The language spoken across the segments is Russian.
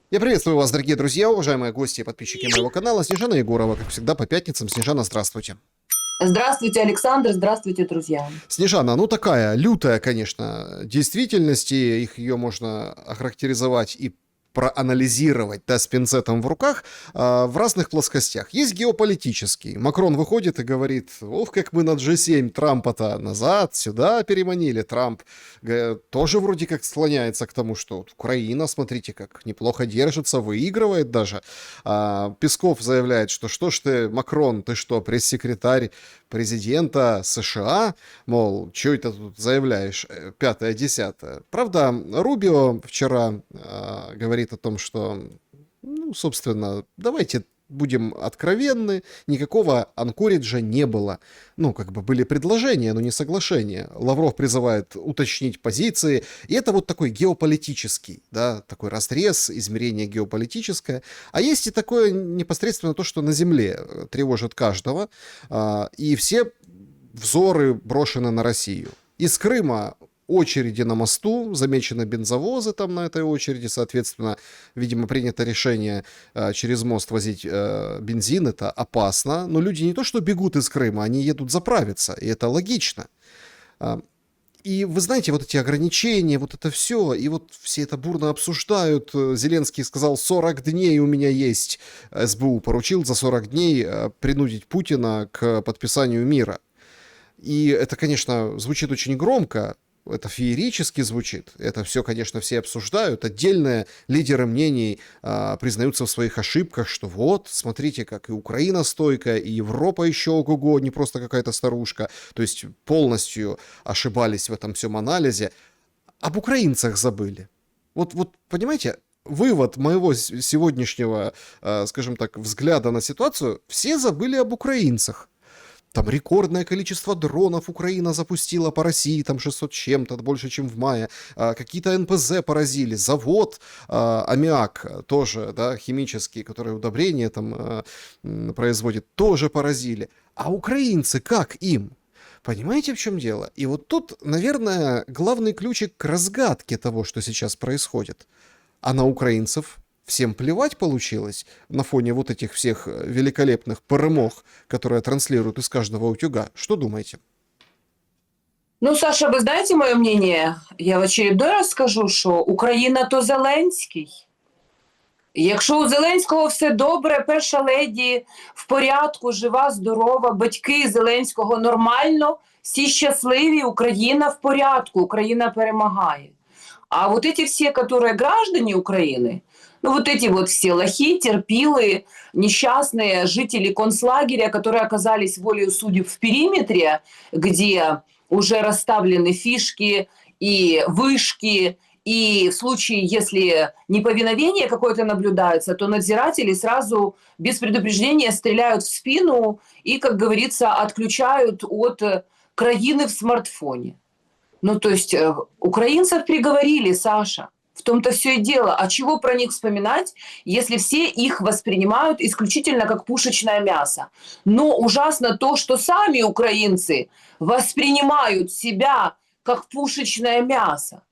Я приветствую вас, дорогие друзья, уважаемые гости и подписчики моего канала. Снежана Егорова, как всегда, по пятницам. Снежана, здравствуйте. Здравствуйте, Александр, здравствуйте, друзья. Снежана, ну такая лютая, конечно, действительность, и ее можно охарактеризовать и проанализировать, да, с пинцетом в руках, в разных плоскостях. Есть геополитический. Макрон выходит и говорит: ох, как мы на G7 Трампа-то назад, сюда переманили. Трамп тоже вроде как склоняется к тому, что вот Украина, смотрите, как неплохо держится, выигрывает даже. Песков заявляет, что ж ты, Макрон, ты что, пресс-секретарь президента США, мол, что это тут заявляешь, пятое, десятое. Правда, Рубио вчера говорит о том, что, ну, собственно, давайте будем откровенны, никакого анкориджа не было. Ну, как бы были предложения, но не соглашения. Лавров призывает уточнить позиции, и это вот такой геополитический, да, такой разрез, измерение геополитическое. А есть и такое непосредственно то, что на земле тревожит каждого, и все взоры брошены на Россию. Из Крыма очереди на мосту, замечены бензовозы там на этой очереди, соответственно, видимо, принято решение через мост возить бензин, это опасно, но люди не то что бегут из Крыма, они едут заправиться, и это логично. И вы знаете, вот эти ограничения, вот это все, и вот все это бурно обсуждают. Зеленский сказал, 40 дней у меня есть. СБУ поручил за 40 дней принудить Путина к подписанию мира. И это, конечно, звучит очень громко, это феерически звучит, это все, конечно, все обсуждают, отдельные лидеры мнений признаются в своих ошибках, что вот, смотрите, как и Украина стойкая, и Европа еще ого-го, не просто какая-то старушка, то есть полностью ошибались в этом всем анализе, об украинцах забыли. Вот понимаете, вывод моего сегодняшнего, скажем так, взгляда на ситуацию, все забыли об украинцах. Там рекордное количество дронов Украина запустила по России, там 600 чем-то, больше, чем в мае. Какие-то НПЗ поразили, завод аммиак тоже, да, химический, который удобрения там производит, тоже поразили. А украинцы как им? Понимаете, в чем дело? И вот тут, наверное, главный ключик к разгадке того, что сейчас происходит. А на украинцев всем плевать получилось на фоне вот этих всех великолепных перемог, которые транслируют из каждого утюга. Что думаете? Ну, Саша, ви знаєте моє мнение? Я в очередной раз скажу, що Україна то Зеленський. Якщо у Зеленського все добре, перша леді в порядку, жива, здорова, батьки Зеленського нормально, всі щасливі, Україна в порядку, Україна перемагає. А вот эти все, которые граждане Украины, ну вот эти вот все лохи, терпилы, несчастные жители концлагеря, которые оказались волею судеб в периметре, где уже расставлены фишки и вышки, и в случае, если неповиновение какое-то наблюдается, то надзиратели сразу без предупреждения стреляют в спину и, как говорится, отключают от краины в смартфоне. Ну, то есть украинцев приговорили, Саша. В том-то все и дело. А чего про них вспоминать, если все их воспринимают исключительно как пушечное мясо? Но ужасно то, что сами украинцы воспринимают себя как пушечное мясо.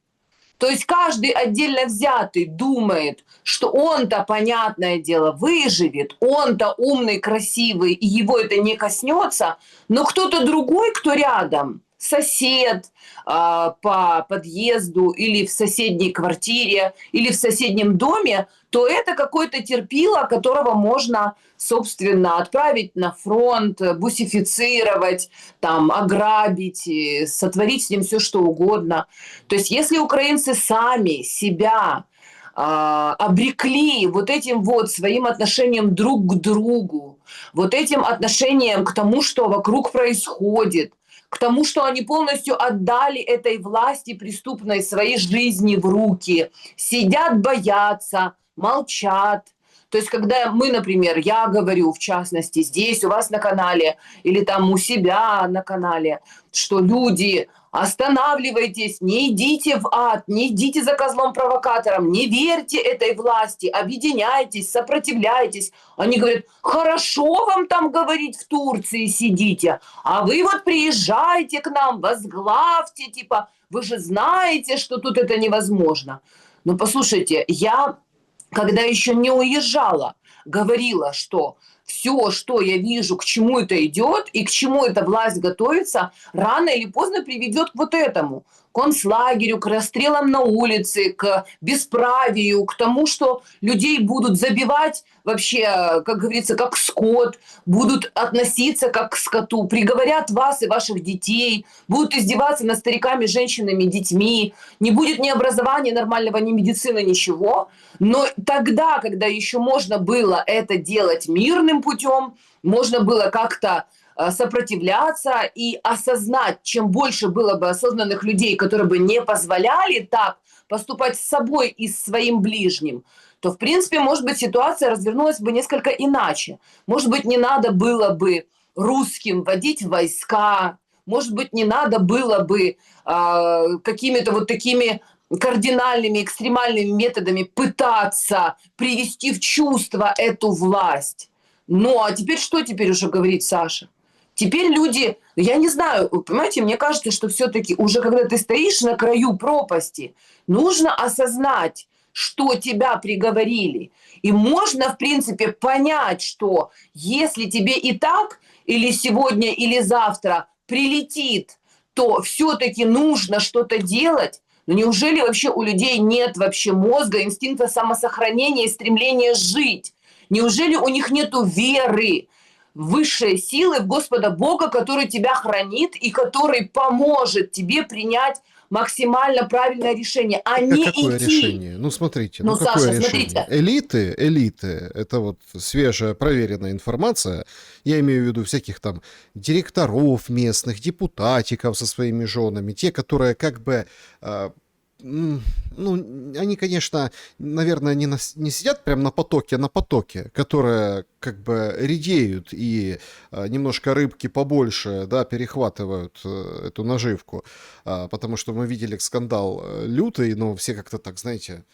То есть каждый отдельно взятый думает, что он-то, понятное дело, выживет, он-то умный, красивый, и его это не коснется, но кто-то другой, кто рядом, сосед по подъезду или в соседней квартире, или в соседнем доме, то это какой-то терпило, которого можно, собственно, отправить на фронт, бусифицировать, там, ограбить, сотворить с ним все, что угодно. То есть если украинцы сами себя обрекли вот этим вот своим отношением друг к другу, вот этим отношением к тому, что вокруг происходит, к тому, что они полностью отдали этой власти преступной своей жизни в руки, сидят, боятся, молчат. То есть, когда мы, например, я говорю, в частности, здесь у вас на канале или там у себя на канале, что люди, останавливайтесь, не идите в ад, не идите за козлом-провокатором, не верьте этой власти, объединяйтесь, сопротивляйтесь. Они говорят, хорошо вам там говорить в Турции сидите, а вы вот приезжайте к нам, возглавьте, типа, вы же знаете, что тут это невозможно. Но послушайте, я когда еще не уезжала, говорила, что все, что я вижу, к чему это идет и к чему эта власть готовится, рано или поздно приведет к вот этому. К концлагерю, к расстрелам на улице, к бесправию, к тому, что людей будут забивать вообще, как говорится, как скот, будут относиться как к скоту, приговорят вас и ваших детей, будут издеваться над стариками, женщинами, детьми, не будет ни образования нормального, ни медицины, ничего. Но тогда, когда еще можно было это делать мирным путем, можно было как-то сопротивляться и осознать, чем больше было бы осознанных людей, которые бы не позволяли так поступать с собой и с своим ближним, то, в принципе, может быть, ситуация развернулась бы несколько иначе. Может быть, не надо было бы русским вводить войска, может быть, не надо было бы какими-то вот такими кардинальными, экстремальными методами пытаться привести в чувство эту власть. Ну, а теперь что теперь уже говорить, Саша? Теперь люди, я не знаю, понимаете, мне кажется, что все-таки уже когда ты стоишь на краю пропасти, нужно осознать, что тебя приговорили. И можно, в принципе, понять, что если тебе и так, или сегодня, или завтра прилетит, то все-таки нужно что-то делать. Но неужели вообще у людей нет вообще мозга, инстинкта самосохранения и стремления жить? Неужели у них нету веры в высшие силы, в Господа Бога, который тебя хранит и который поможет тебе принять максимально правильное решение, а Так, а не какое идти? решение? Ну, смотрите, Ну, ну какое Саша, решение? смотрите, Элиты, это вот свежая, проверенная информация. Я имею в виду всяких там директоров местных, депутатиков со своими женами, те, которые как бы ну, они, конечно, наверное, не сидят прямо на потоке, которые как бы редеют и немножко рыбки побольше, да, перехватывают эту наживку, потому что мы видели скандал лютый, но все как-то так, знаете,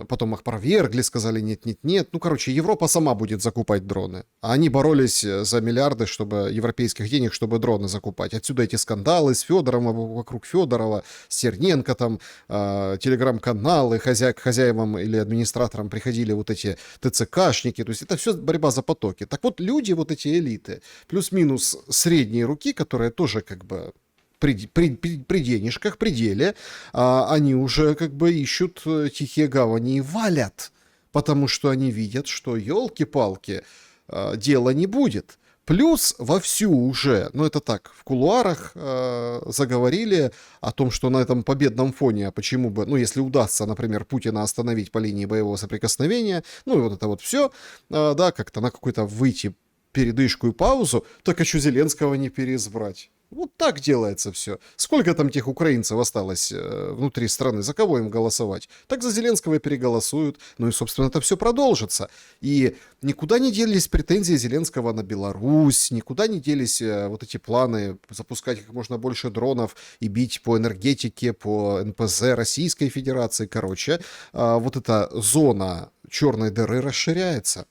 потом их опровергли, сказали нет. Ну, короче, Европа сама будет закупать дроны. А они боролись за миллиарды европейских денег, чтобы дроны закупать. Отсюда эти скандалы с Федором, вокруг Федорова, с Черненко, там, телеграм-каналы, к хозяевам или администраторам приходили вот эти ТЦКшники. То есть это все борьба за потоки. Так вот, люди, вот эти элиты, плюс-минус средние руки, которые тоже как бы при денежках, при деле, они уже как бы ищут тихие гавани и валят, потому что они видят, что, елки-палки, дела не будет. Плюс вовсю уже, ну это так, в кулуарах заговорили о том, что на этом победном фоне, а почему бы, ну если удастся, например, Путина остановить по линии боевого соприкосновения, ну и вот это вот все, да, как-то на какой-то выйти передышку и паузу, так еще Зеленского не переизбрать. Вот так делается все. Сколько там тех украинцев осталось внутри страны? За кого им голосовать? Так за Зеленского и переголосуют. Ну и, собственно, это все продолжится. И никуда не делись претензии Зеленского на Беларусь, никуда не делись вот эти планы запускать как можно больше дронов и бить по энергетике, по НПЗ Российской Федерации. Короче, вот эта зона черной дыры расширяется.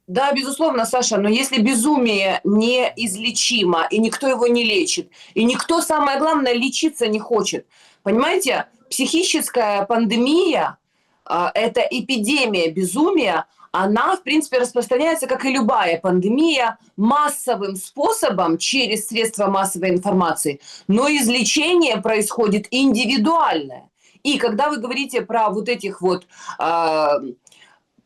да, безусловно, Саша, но если безумие неизлечимо, и никто его не лечит, и никто, самое главное, лечиться не хочет, понимаете, психическая пандемия, это эпидемия безумия, она, в принципе, распространяется, как и любая пандемия, массовым способом через средства массовой информации, но излечение происходит индивидуальное. И когда вы говорите про вот этих вот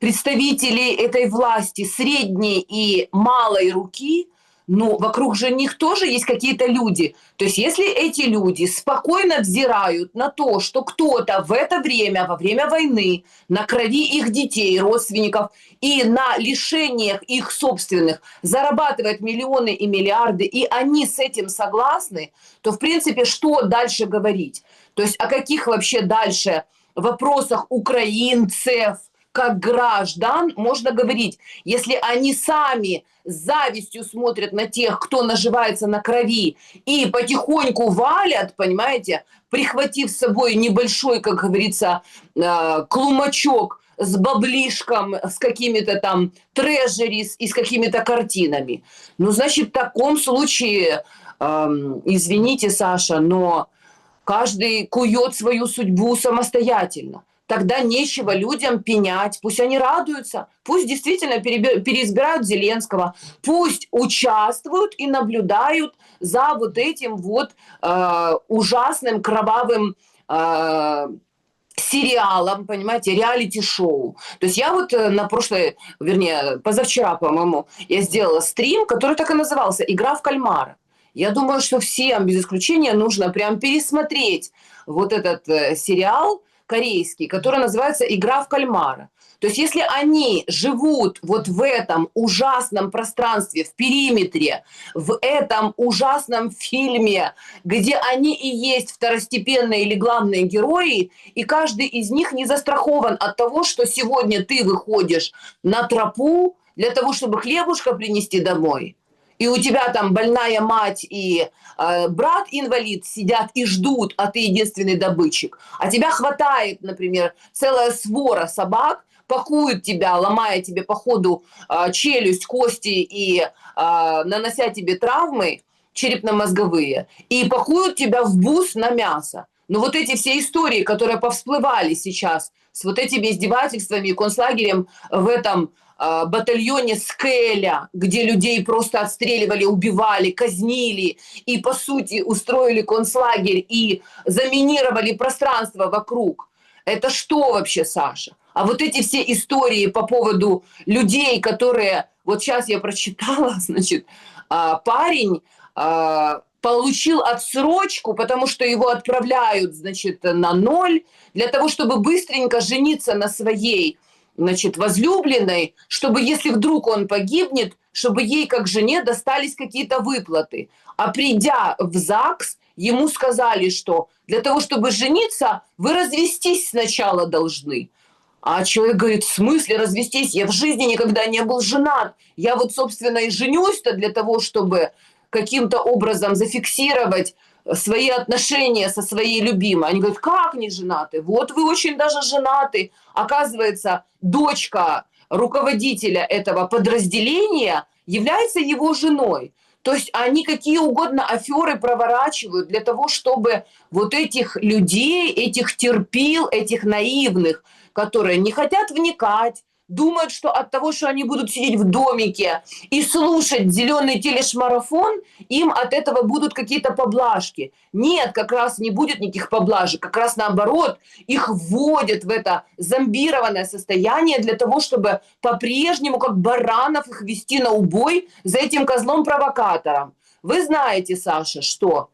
представителей этой власти средней и малой руки, ну, вокруг же них тоже есть какие-то люди. То есть если эти люди спокойно взирают на то, что кто-то в это время, во время войны, на крови их детей, родственников и на лишениях их собственных зарабатывает миллионы и миллиарды, и они с этим согласны, то, в принципе, что дальше говорить? То есть о каких вообще дальше вопросах украинцев, как граждан можно говорить, если они сами с завистью смотрят на тех, кто наживается на крови, и потихоньку валят, понимаете, прихватив с собой небольшой, как говорится, клумачок с баблишком, с какими-то там трежерис и с какими-то картинами. Ну, значит, в таком случае, извините, Саша, но каждый кует свою судьбу самостоятельно. тогда нечего людям пенять, пусть они радуются, пусть действительно переизбирают Зеленского, пусть участвуют и наблюдают за вот этим вот ужасным кровавым сериалом, понимаете, реалити-шоу. То есть я вот позавчера, по-моему, я сделала стрим, который так и назывался «Игра в кальмара». Я думаю, что всем без исключения нужно прям пересмотреть вот этот сериал корейский, который называется «Игра в кальмара». То есть если они живут вот в этом ужасном пространстве, в периметре, в этом ужасном фильме, где они и есть второстепенные или главные герои, и каждый из них не застрахован от того, что сегодня ты выходишь на тропу для того, чтобы хлебушка принести домой, и у тебя там больная мать и брат-инвалид сидят и ждут, а ты единственный добытчик. А тебя хватает, например, целая свора собак, пакуют тебя, ломая тебе по ходу челюсть, кости и нанося тебе травмы черепно-мозговые, и пакуют тебя в бус на мясо. Но вот эти все истории, которые повсплывали сейчас с вот этими издевательствами и концлагерем в этом батальоне Скеля, где людей просто отстреливали, убивали, казнили и, по сути, устроили концлагерь и заминировали пространство вокруг. Это что вообще, Саша? А вот эти все истории по поводу людей, которые... Вот сейчас я прочитала, значит, парень получил отсрочку, потому что его отправляют, значит, на 0, для того, чтобы быстренько жениться на своей, значит, возлюбленной, чтобы, если вдруг он погибнет, чтобы ей, как жене, достались какие-то выплаты. А придя в ЗАГС, ему сказали, что для того, чтобы жениться, вы развестись сначала должны. А человек говорит, в смысле развестись? Я в жизни никогда не был женат. Я вот, собственно, и женюсь-то для того, чтобы каким-то образом зафиксировать свои отношения со своей любимой. Они говорят, как не женаты? Вот вы очень даже женаты. Оказывается, дочка руководителя этого подразделения является его женой. То есть они какие угодно аферы проворачивают для того, чтобы вот этих людей, этих терпил, этих наивных, которые не хотят вникать, думают, что от того, что они будут сидеть в домике и слушать зеленый телешмарафон, им от этого будут какие-то поблажки. Нет, как раз не будет никаких поблажек, как раз наоборот, их вводят в это зомбированное состояние для того, чтобы по-прежнему, как баранов, их вести на убой за этим козлом-провокатором. Вы знаете, Саша, что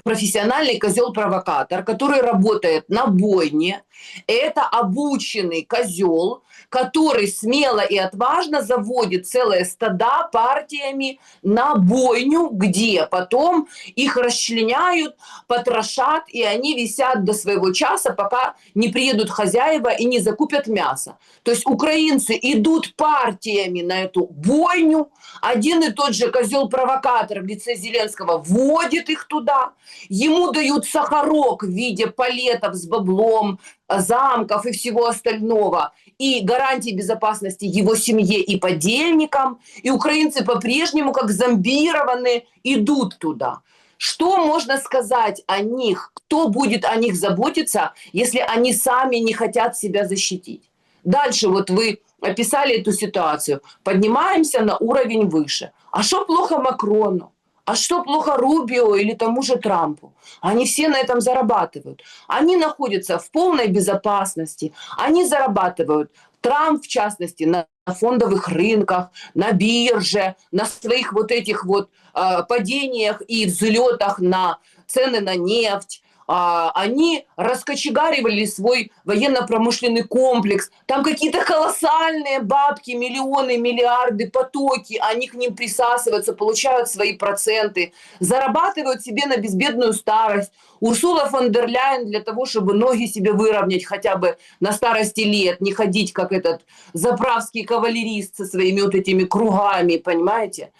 профессиональный козел-провокатор, который работает на бойне, это обученный козел, который смело и отважно заводит целые стада партиями на бойню, где потом их расчленяют, потрошат, и они висят до своего часа, пока не приедут хозяева и не закупят мясо. То есть украинцы идут партиями на эту бойню, один и тот же козел-провокатор в лице Зеленского вводит их туда, ему дают сахарок в виде палетов с баблом, замков и всего остального, и гарантии безопасности его семье и подельникам, и украинцы по-прежнему, как зомбированные, идут туда. Что можно сказать о них? Кто будет о них заботиться, если они сами не хотят себя защитить? Дальше вот вы описали эту ситуацию. Поднимаемся на уровень выше. А что плохо Макрону? А что плохо Рубио или тому же Трампу? Они все на этом зарабатывают. Они находятся в полной безопасности. Они зарабатывают. Трамп, в частности, на фондовых рынках, на бирже, на своих вот этих вот падениях и взлетах на цены на нефть. Они раскочегаривали свой военно-промышленный комплекс. Там какие-то колоссальные бабки, миллионы, миллиарды, потоки. Они к ним присасываются, получают свои проценты, зарабатывают себе на безбедную старость. Урсула фон дер Ляйен для того, чтобы ноги себе выровнять хотя бы на старости лет, не ходить как этот заправский кавалерист со своими вот этими кругами, понимаете?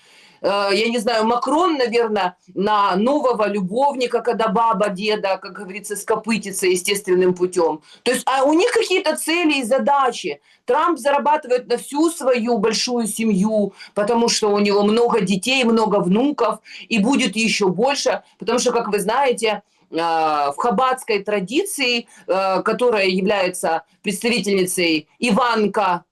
Я не знаю, Макрон, наверное, на нового любовника, когда баба деда, как говорится, скопытится естественным путем. То есть у них какие-то цели и задачи. Трамп зарабатывает на всю свою большую семью, потому что у него много детей, много внуков, и будет еще больше, потому что, как вы знаете, в хаббатской традиции, которая является представительницей Иванка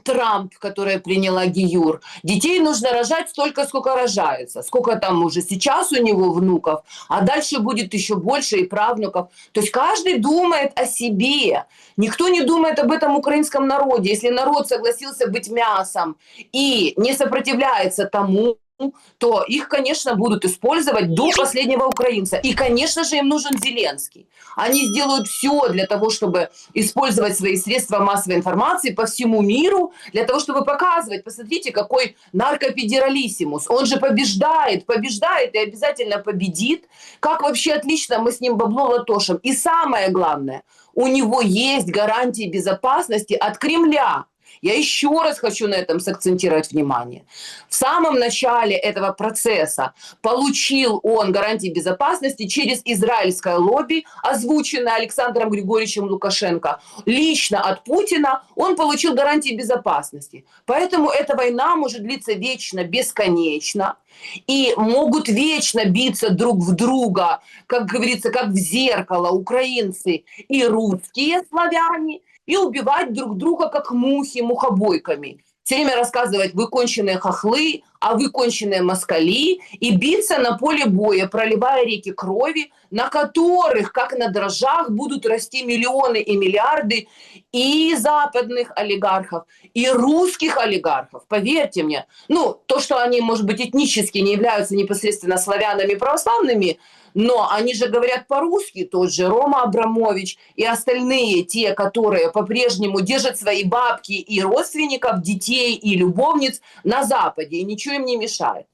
Трамп, которая приняла гиюр. Детей нужно рожать столько, сколько рожается. Сколько там уже сейчас у него внуков, а дальше будет еще больше и правнуков. То есть каждый думает о себе. Никто не думает об этом украинском народе. Если народ согласился быть мясом и не сопротивляется тому, то их, конечно, будут использовать до последнего украинца. И, конечно же, им нужен Зеленский. Они сделают все для того, чтобы использовать свои средства массовой информации по всему миру, для того, чтобы показывать, посмотрите, какой наркопедералиссимус. Он же побеждает и обязательно победит. Как вообще отлично мы с ним бабло латошим. И самое главное, у него есть гарантии безопасности от Кремля. Я еще раз хочу на этом сакцентировать внимание. В самом начале этого процесса получил он гарантии безопасности через израильское лобби, озвученное Александром Григорьевичем Лукашенко. Лично от Путина он получил гарантии безопасности. Поэтому эта война может длиться вечно, бесконечно. И могут вечно биться друг в друга, как говорится, как в зеркало, украинцы и русские славяне, и убивать друг друга, как мухи, мухобойками. Все время рассказывать, вы конченые хохлы, а вы конченые москали, и биться на поле боя, проливая реки крови, на которых, как на дрожжах, будут расти миллионы и миллиарды и западных олигархов, и русских олигархов. Поверьте мне, то, что они, может быть, этнически не являются непосредственно славянами православными, но они же говорят по-русски, тот же Рома Абрамович и остальные, те, которые по-прежнему держат свои бабки и родственников, детей и любовниц на Западе, и ничего им не мешает.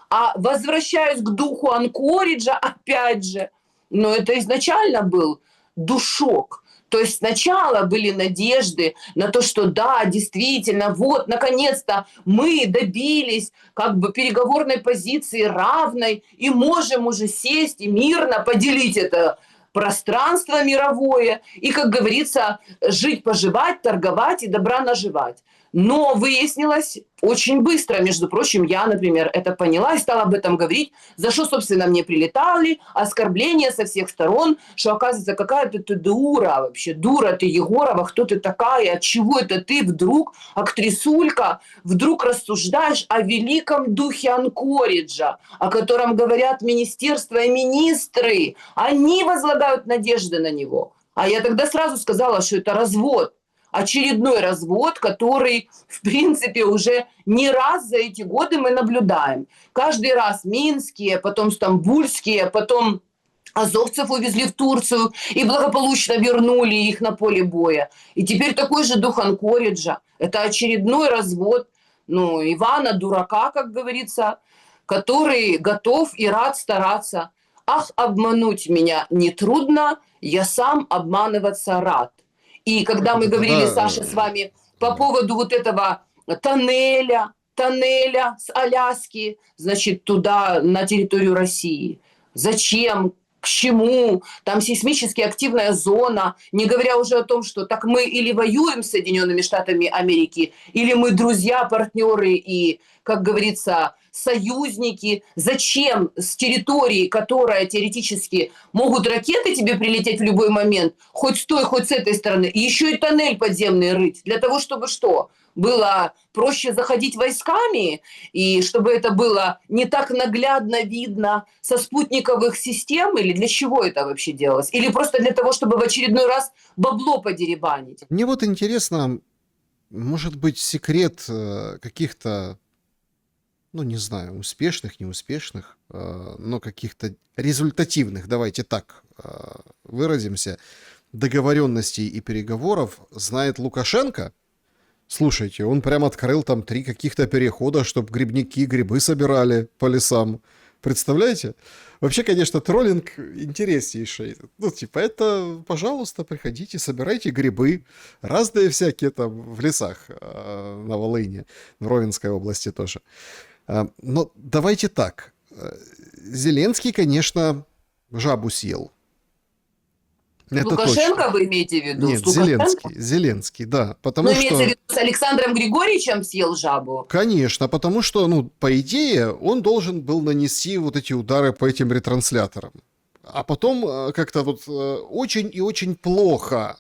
А возвращаюсь к духу Анкориджа, опять же, это изначально был душок. То есть сначала были надежды на то, что да, действительно, вот, наконец-то мы добились переговорной позиции равной и можем уже сесть и мирно поделить это пространство мировое и, как говорится, жить-поживать, торговать и добра наживать. Но выяснилось очень быстро, между прочим, я, например, это поняла и стала об этом говорить, за что, собственно, мне прилетали оскорбления со всех сторон, что, оказывается, какая-то ты дура вообще, дура ты, Егорова, кто ты такая, от чего это ты вдруг, актрисулька, вдруг рассуждаешь о великом духе Анкориджа, о котором говорят министерства и министры, они возлагают надежды на него. А я тогда сразу сказала, что это развод. Очередной развод, который, в принципе, уже не раз за эти годы мы наблюдаем. Каждый раз минские, потом стамбульские, потом азовцев увезли в Турцию и благополучно вернули их на поле боя. И теперь такой же дух Анкориджа. Это очередной развод, Ивана дурака, как говорится, который готов и рад стараться. Ах, обмануть меня нетрудно, я сам обманываться рад. И когда мы говорили, Саша, с вами по поводу вот этого тоннеля с Аляски, значит, туда, на территорию России. Зачем? К чему? Там сейсмически активная зона, не говоря уже о том, что так мы или воюем с Соединенными Штатами Америки, или мы друзья, партнеры и, как говорится, союзники. Зачем с территории, которая теоретически могут ракеты тебе прилететь в любой момент, хоть с той, хоть с этой стороны, еще и тоннель подземный рыть, для того, чтобы что? Было проще заходить войсками, и чтобы это было не так наглядно видно со спутниковых систем, или для чего это вообще делалось? Или просто для того, чтобы в очередной раз бабло подеребанить? Мне вот интересно, может быть, секрет каких-то, не знаю, успешных, неуспешных, но каких-то результативных, давайте так выразимся, договоренностей и переговоров знает Лукашенко. Слушайте, он прям открыл там 3 каких-то перехода, чтобы грибники грибы собирали по лесам. Представляете? Вообще, конечно, троллинг интереснейший. Это, пожалуйста, приходите, собирайте грибы. Разные всякие там в лесах на Волыне, в Ровенской области тоже. Но давайте так. Зеленский, конечно, жабу съел. Это Лукашенко точно. Вы имеете в виду? Нет, Зеленский, да. Потому имеется что... в виду, с Александром Григорьевичем съел жабу? Конечно, потому что, по идее, он должен был нанести вот эти удары по этим ретрансляторам. А потом как-то вот очень и очень плохо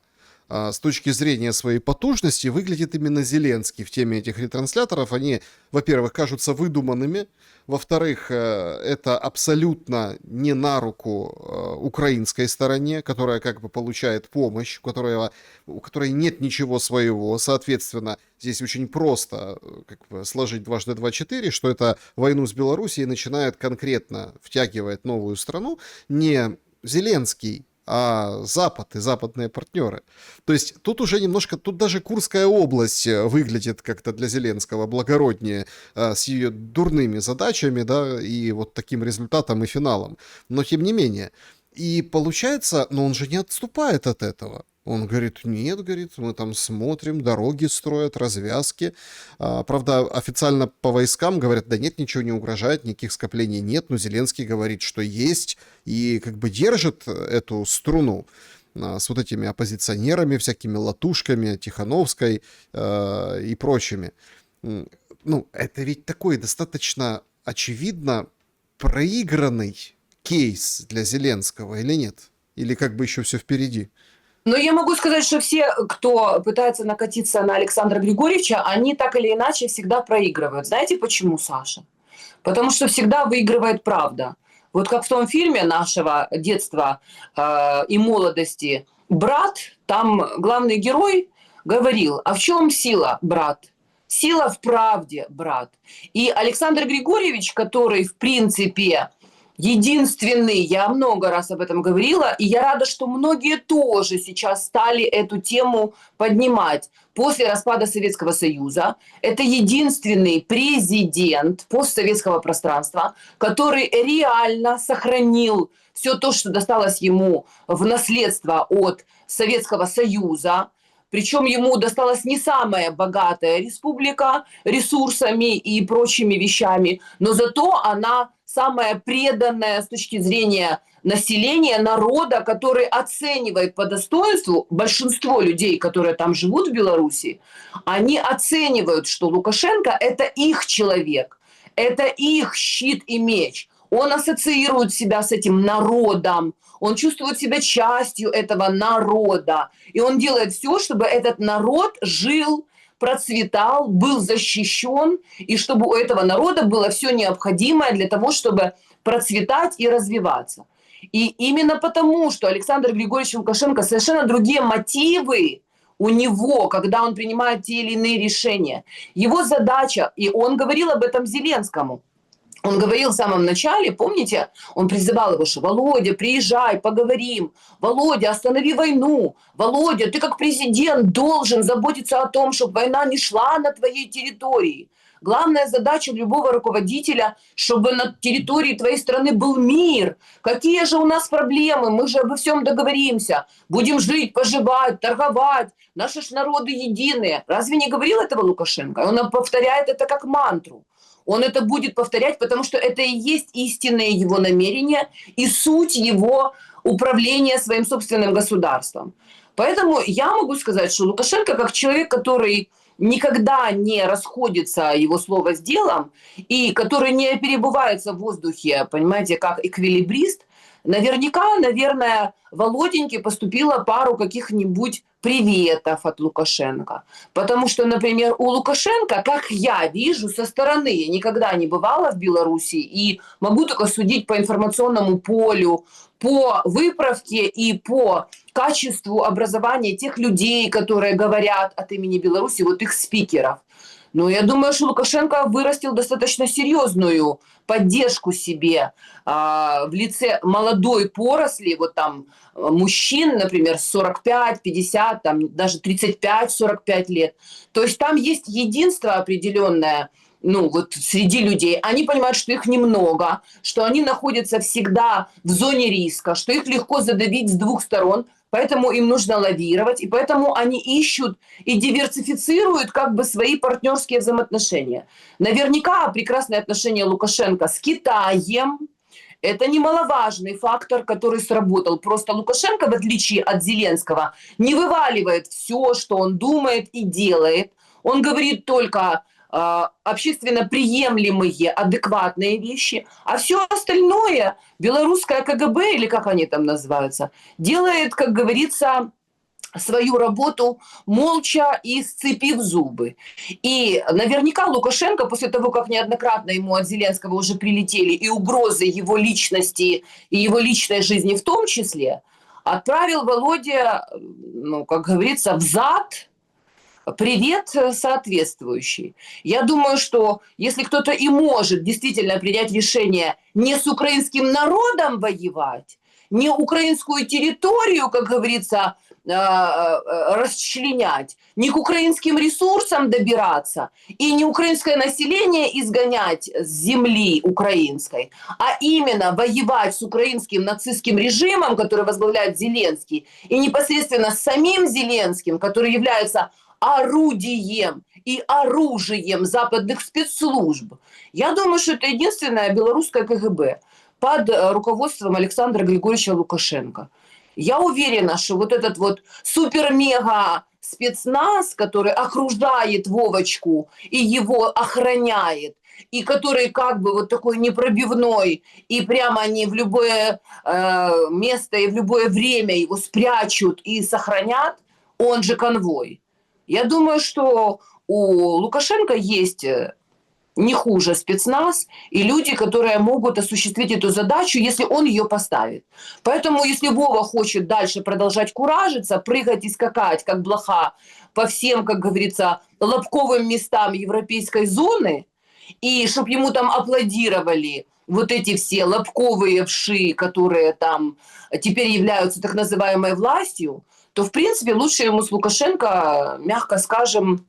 с точки зрения своей потужности выглядит именно Зеленский в теме этих ретрансляторов. Они, во-первых, кажутся выдуманными, во-вторых, это абсолютно не на руку украинской стороне, которая как бы получает помощь, у которой нет ничего своего. Соответственно, здесь очень просто как бы сложить дважды два четыре, что это войну с Белоруссией начинает конкретно втягивать новую страну не Зеленский, а Запад и западные партнеры. То есть тут уже немножко, тут даже Курская область выглядит как-то для Зеленского благороднее с ее дурными задачами, да, и вот таким результатом и финалом. Но тем не менее. И получается, но он же не отступает от этого. Он говорит, нет, говорит, мы там смотрим, дороги строят, развязки. Правда, официально по войскам говорят, да нет, ничего не угрожает, никаких скоплений нет, но Зеленский говорит, что есть, и как бы держит эту струну с вот этими оппозиционерами, всякими Латушками, Тихановской и прочими. Ну, это ведь такой достаточно очевидно проигранный кейс для Зеленского или нет? Или как бы еще все впереди? Но я могу сказать, что все, кто пытается накатиться на Александра Григорьевича, они так или иначе всегда проигрывают. Знаете почему, Саша? Потому что всегда выигрывает правда. Вот как в том фильме нашего детства и молодости «Брат», там главный герой говорил, а в чем сила, брат? Сила в правде, брат. И Александр Григорьевич, который, в принципе, единственный, я много раз об этом говорила, и я рада, что многие тоже сейчас стали эту тему поднимать. После распада Советского Союза это единственный президент постсоветского пространства, который реально сохранил все то, что досталось ему в наследство от Советского Союза. Причем ему досталась не самая богатая республика ресурсами и прочими вещами, но зато она самая преданная с точки зрения населения, народа, который оценивает по достоинству, большинство людей, которые там живут в Беларуси, они оценивают, что Лукашенко – это их человек, это их щит и меч. Он ассоциирует себя с этим народом, он чувствует себя частью этого народа, и он делает все, чтобы этот народ жил, процветал, был защищен, и чтобы у этого народа было все необходимое для того, чтобы процветать и развиваться. И именно потому, что Александр Григорьевич Лукашенко совершенно другие мотивы у него, когда он принимает те или иные решения. Его задача, и он говорил об этом Зеленскому, он говорил в самом начале, помните, он призывал его, что «Володя, приезжай, поговорим, Володя, останови войну, Володя, ты как президент должен заботиться о том, чтобы война не шла на твоей территории. Главная задача любого руководителя, чтобы на территории твоей страны был мир. Какие же у нас проблемы? Мы же обо всем договоримся. Будем жить, поживать, торговать. Наши ж народы единые». Разве не говорил этого Лукашенко? Он повторяет это как мантру. Он это будет повторять, потому что это и есть истинное его намерение и суть его управления своим собственным государством. Поэтому я могу сказать, что Лукашенко, как человек, который никогда не расходится его слово с делом и который не перебывается в воздухе, понимаете, как эквилибрист, наверняка, наверное, Володеньке поступило пару каких-нибудь приветов от Лукашенко. Потому что, например, у Лукашенко, как я вижу со стороны, я никогда не бывала в Беларуси и могу только судить по информационному полю, по выправке и по качеству образования тех людей, которые говорят от имени Беларуси, вот их спикеров. Но я думаю, что Лукашенко вырастил достаточно серьезную поддержку себе в лице молодой поросли, вот там мужчин, например, 45, 50, там, даже 35-45 лет. То есть там есть единство определенное, ну, вот среди людей. Они понимают, что их немного, что они находятся всегда в зоне риска, что их легко задавить с двух сторон, поэтому им нужно лавировать, и поэтому они ищут и диверсифицируют как бы свои партнерские взаимоотношения. Наверняка прекрасные отношения Лукашенко с Китаем – это немаловажный фактор, который сработал. Просто Лукашенко, в отличие от Зеленского, не вываливает все, что он думает и делает. Он говорит только общественно приемлемые, адекватные вещи, а все остальное белорусское КГБ, или как они там называются, делает, как говорится, свою работу молча и сцепив зубы. И наверняка Лукашенко, после того, как неоднократно ему от Зеленского уже прилетели и угрозы его личности и его личной жизни в том числе, отправил Володя, ну, как говорится, в зад привет соответствующий. Я думаю, что если кто-то и может действительно принять решение не с украинским народом воевать, не украинскую территорию, как говорится, расчленять, не к украинским ресурсам добираться и не украинское население изгонять с земли украинской, а именно воевать с украинским нацистским режимом, который возглавляет Зеленский, и непосредственно с самим Зеленским, который является орудием и оружием западных спецслужб. Я думаю, что это единственное белорусское КГБ под руководством Александра Григорьевича Лукашенко. Я уверена, что вот этот вот супер-мега спецназ, который окружает Вовочку и его охраняет, и который как бы вот такой непробивной, и прямо они в любое место и в любое время его спрячут и сохранят, он же конвой. Я думаю, что у Лукашенко есть не хуже спецназ и люди, которые могут осуществить эту задачу, если он ее поставит. Поэтому, если Вова хочет дальше продолжать куражиться, прыгать и скакать, как блоха, по всем, как говорится, лобковым местам европейской зоны, и чтобы ему там аплодировали вот эти все лобковые вши, которые там теперь являются так называемой властью, то, в принципе, лучше ему с Лукашенко, мягко скажем,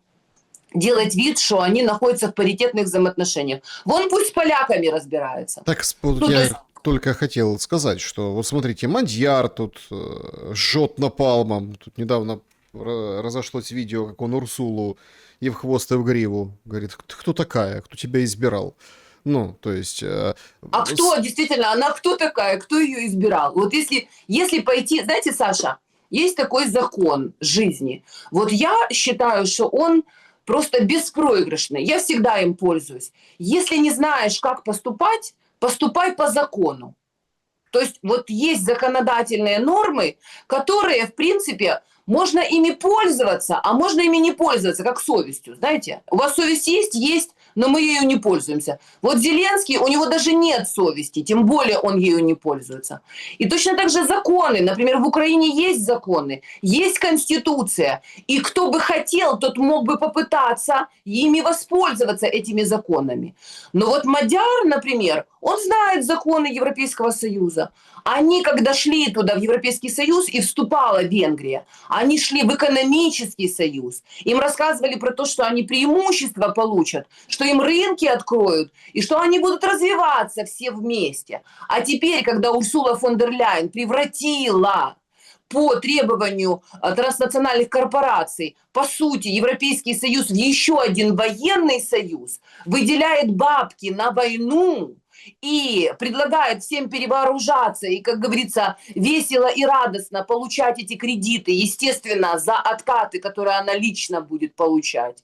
делать вид, что они находятся в паритетных взаимоотношениях. Вон пусть с поляками разбирается. Так, Ну, я то есть, только хотел сказать, что вот смотрите, Мадьяр тут жжет напалмом. Тут недавно разошлось видео, как он Урсулу и в хвост, и в гриву. Говорит, кто такая, кто тебя избирал? Ну, то есть... а кто, действительно, она кто такая, кто ее избирал? Вот если пойти... Знаете, Саша, есть такой закон жизни. Вот я считаю, что он просто беспроигрышный. Я всегда им пользуюсь. Если не знаешь, как поступать, поступай по закону. То есть вот есть законодательные нормы, которые, в принципе, можно ими пользоваться, а можно ими не пользоваться, как совестью. Знаете, у вас совесть есть, но мы ею не пользуемся. Вот Зеленский, у него даже нет совести, тем более он ею не пользуется. И точно так же законы. Например, в Украине есть законы, есть конституция. И кто бы хотел, тот мог бы попытаться ими воспользоваться, этими законами. Но вот Мадяр, например, он знает законы Европейского Союза. Они, когда шли туда, в Европейский Союз, и вступала Венгрия, они шли в экономический союз. Им рассказывали про то, что они преимущества получат, что им рынки откроют, и что они будут развиваться все вместе. А теперь, когда Урсула фон дер Ляйен превратила по требованию транснациональных корпораций, по сути, Европейский Союз в еще один военный союз, выделяет бабки на войну, и предлагает всем перевооружаться и, как говорится, весело и радостно получать эти кредиты, естественно, за откаты, которые она лично будет получать,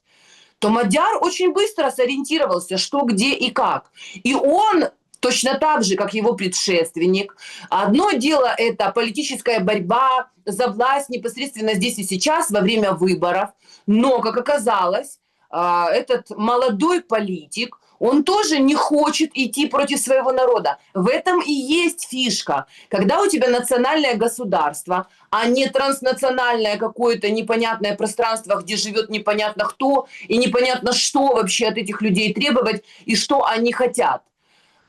то Мадяр очень быстро сориентировался, что, где и как. И он точно так же, как его предшественник. Одно дело – это политическая борьба за власть непосредственно здесь и сейчас, во время выборов. Но, как оказалось, этот молодой политик, он тоже не хочет идти против своего народа. В этом и есть фишка. Когда у тебя национальное государство, а не транснациональное какое-то непонятное пространство, где живет непонятно кто, и непонятно, что вообще от этих людей требовать, и что они хотят.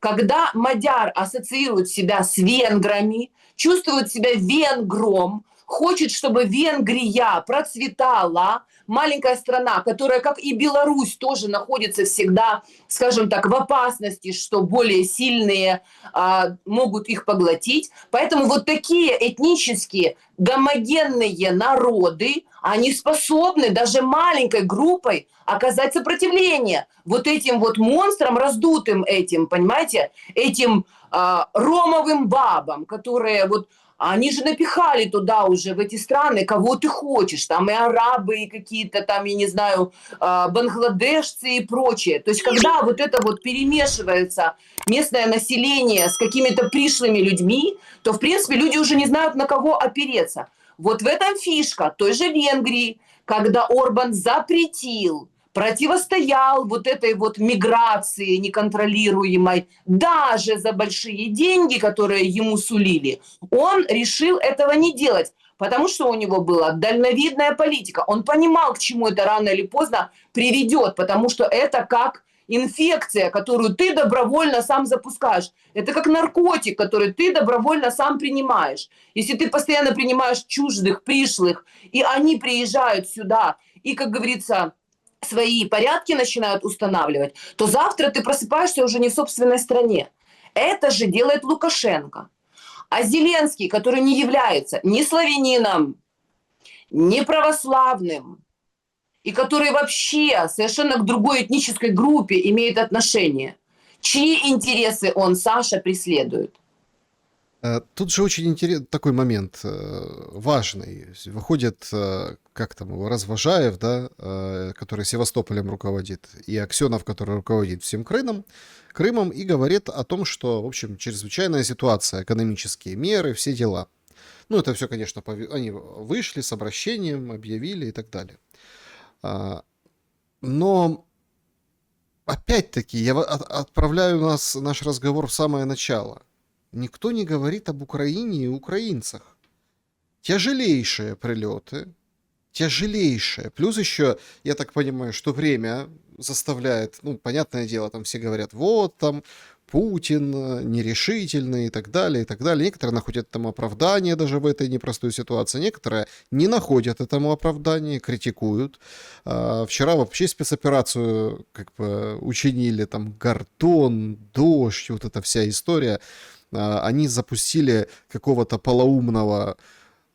Когда Мадяр ассоциирует себя с венграми, чувствует себя венгром, хочет, чтобы Венгрия процветала, маленькая страна, которая, как и Беларусь, тоже находится всегда, скажем так, в опасности, что более сильные могут их поглотить. Поэтому вот такие этнические гомогенные народы, они способны даже маленькой группой оказать сопротивление вот этим вот монстрам, раздутым этим, понимаете, этим ромовым бабам, которые вот А они же напихали туда уже, в эти страны, кого ты хочешь. Там и арабы, и какие-то там, я не знаю, бангладешцы и прочее. То есть когда вот это вот перемешивается местное население с какими-то пришлыми людьми, то, в принципе, люди уже не знают, на кого опереться. Вот в этом фишка той же Венгрии, когда Орбан запретил, противостоял вот этой вот миграции неконтролируемой, даже за большие деньги, которые ему сулили, он решил этого не делать, потому что у него была дальновидная политика. Он понимал, к чему это рано или поздно приведет, потому что это как инфекция, которую ты добровольно сам запускаешь. Это как наркотик, который ты добровольно сам принимаешь. Если ты постоянно принимаешь чуждых, пришлых, и они приезжают сюда, и, как говорится, свои порядки начинают устанавливать, то завтра ты просыпаешься уже не в собственной стране. Это же делает Лукашенко. А Зеленский, который не является ни славянином, ни православным, и который вообще совершенно к другой этнической группе имеет отношение, чьи интересы он, Саша, преследует? Тут же очень интересный такой момент важный. Выходит, как там его, Развожаев, да, который Севастополем руководит, и Аксенов, который руководит всем Крымом, и говорит о том, что, в общем, чрезвычайная ситуация, экономические меры, все дела. Ну, это все, конечно, они вышли с обращением, объявили и так далее. Но опять-таки я отправляю наш разговор в самое начало. Никто не говорит об Украине и украинцах. Тяжелейшие прилеты, тяжелейшие. Плюс еще, я так понимаю, что время заставляет, ну, понятное дело, там все говорят, вот там Путин нерешительный и так далее, и так далее. Некоторые находят этому оправдание даже в этой непростой ситуации, некоторые не находят этому оправдания, критикуют. Вчера вообще спецоперацию как бы учинили, там Гордон, Дождь, вот эта вся история. Они запустили какого-то полоумного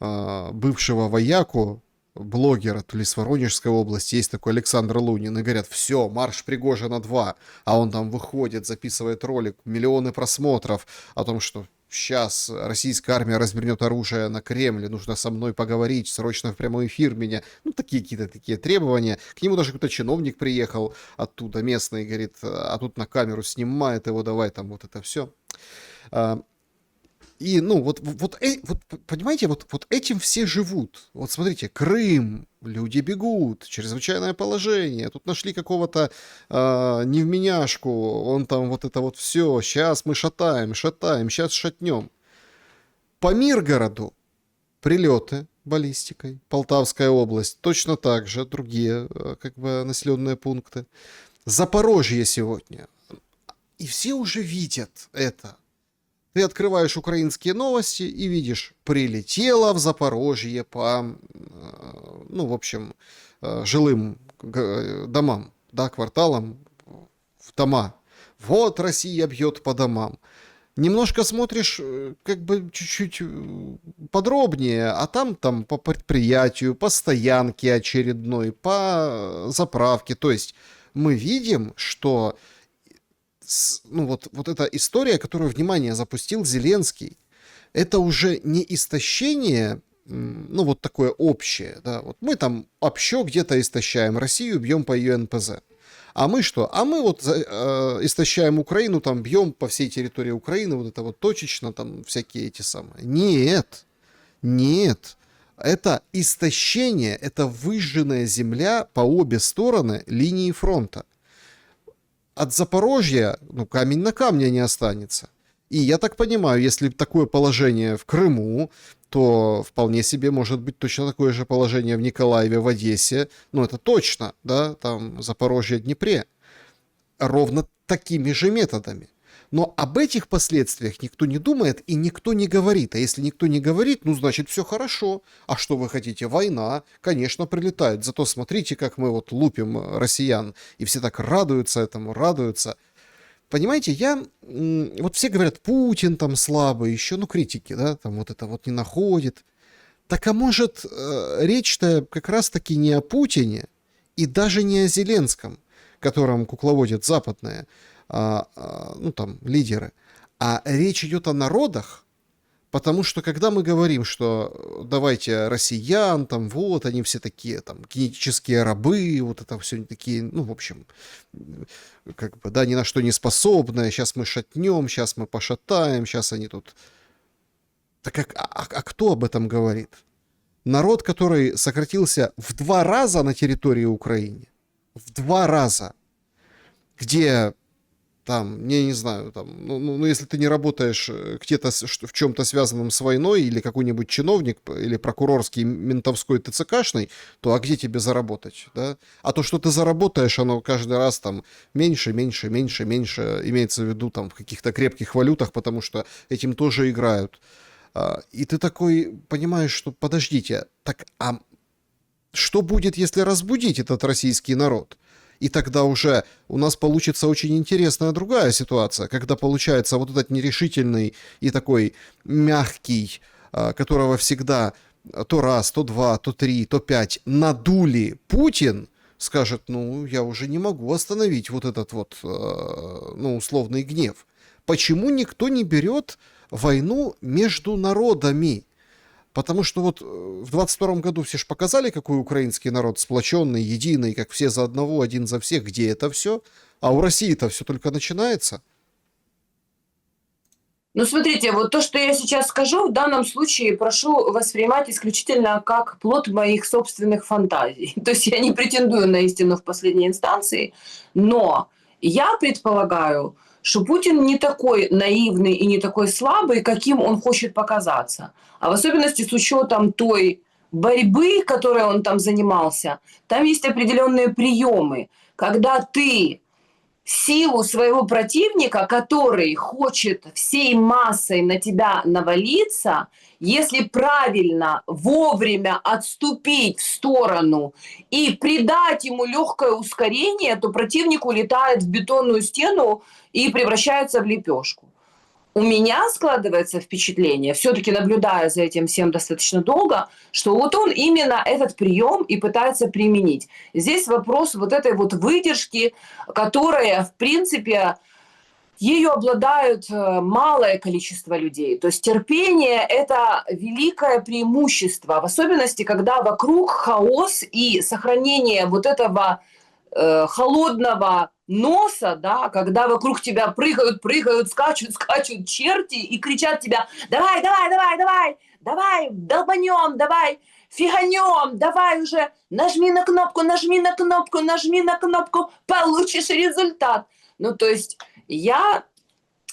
бывшего вояку, блогера, то ли с Воронежской области, есть такой Александр Лунин, и говорят, все, марш Пригожина 2, а он там выходит, записывает ролик, миллионы просмотров о том, что сейчас российская армия развернет оружие на Кремле, нужно со мной поговорить, срочно в прямой эфир меня, ну, такие какие-то такие требования. К нему даже какой-то чиновник приехал оттуда, местный, говорит, а тут на камеру снимает его, давай там вот это все. И, ну, вот понимаете, вот этим все живут. Вот смотрите, Крым, люди бегут, чрезвычайное положение, тут нашли какого-то невменяшку, он там вот это вот все, сейчас мы шатаем, сейчас шатнем. По Миргороду прилеты баллистикой, Полтавская область, точно так же, другие как бы населенные пункты. Запорожье сегодня. И все уже видят это. Ты открываешь украинские новости и видишь, прилетело в Запорожье по, ну, в общем, жилым домам, да, кварталам, в дома. Вот Россия бьет по домам. Немножко смотришь, как бы чуть-чуть подробнее, а там по предприятию, по стоянке очередной, по заправке. То есть мы видим, что ну, вот эта история, которую, внимание, запустил Зеленский, это уже не истощение, ну, вот такое общее, да, вот мы там общо где-то истощаем Россию, бьем по ее НПЗ. А мы что? А мы вот истощаем Украину, там бьем по всей территории Украины, вот это вот точечно, там всякие эти самые. Нет. Это истощение, это выжженная земля по обе стороны линии фронта. От Запорожья, ну, камень на камне не останется. И я так понимаю, если такое положение в Крыму, то вполне себе может быть точно такое же положение в Николаеве, в Одессе. Ну, это точно, да, там Запорожье, Днепре. Ровно такими же методами. Но об этих последствиях никто не думает и никто не говорит. А если никто не говорит, ну, значит, все хорошо. А что вы хотите? Война, конечно, прилетает. Зато смотрите, как мы вот лупим россиян. И все так радуются этому, радуются. Понимаете, вот все говорят, Путин там слабый, еще, ну, критики, да, там вот это вот не находит. Так а может, речь-то как раз-таки не о Путине и даже не о Зеленском, которым кукловодят западные, ну, там, лидеры, а речь идет о народах, Потому что когда мы говорим, что давайте россиян, там вот, они все такие, там, генетические рабы, вот это все такие, ну, в общем, как бы, да, ни на что не способные, сейчас мы шатнем, сейчас мы пошатаем, сейчас они тут... Так а кто об этом говорит? Народ, который сократился в 2 раза на территории Украины, в 2 раза, где там, я не знаю, там, ну, если ты не работаешь где-то в чем-то связанном с войной, или какой-нибудь чиновник, или прокурорский, ментовской, ТЦКшный, то а где тебе заработать, да? А то, что ты заработаешь, оно каждый раз там меньше, меньше, меньше, меньше, имеется в виду там в каких-то крепких валютах, потому что этим тоже играют. И ты такой понимаешь, что подождите, так а что будет, если разбудить этот российский народ? И тогда уже у нас получится очень интересная другая ситуация, когда получается вот этот нерешительный и такой мягкий, которого всегда то раз, то два, то три, то пять надули Путин, скажет, ну, я уже не могу остановить вот этот вот, ну, условный гнев. Почему никто не берет войну между народами? Потому что вот в 22 году все ж показали, какой украинский народ сплоченный, единый, как все за одного, один за всех, где это все. А у России-то все только начинается. Ну, смотрите, вот то, что я сейчас скажу, в данном случае прошу воспринимать исключительно как плод моих собственных фантазий. То есть я не претендую на истину в последней инстанции, но я предполагаю, что Путин не такой наивный и не такой слабый, каким он хочет показаться. А в особенности с учетом той борьбы, которой он там занимался, там есть определенные приемы, когда ты силу своего противника, который хочет всей массой на тебя навалиться, если правильно, вовремя отступить в сторону и придать ему легкое ускорение, то противник улетает в бетонную стену и превращается в лепешку. У меня складывается впечатление, все-таки наблюдая за этим всем достаточно долго, что вот он именно этот прием и пытается применить. Здесь вопрос вот этой вот выдержки, которая, в принципе, ею обладают малое количество людей. То есть терпение – это великое преимущество, в особенности, когда вокруг хаос и сохранение вот этого холодного носа, да, когда вокруг тебя прыгают, скачут черти и кричат тебя: давай, давай, давай, давай, давай, долбанем, давай, фиганем, давай уже, нажми на кнопку, нажми на кнопку, нажми на кнопку, получишь результат. Ну, то есть я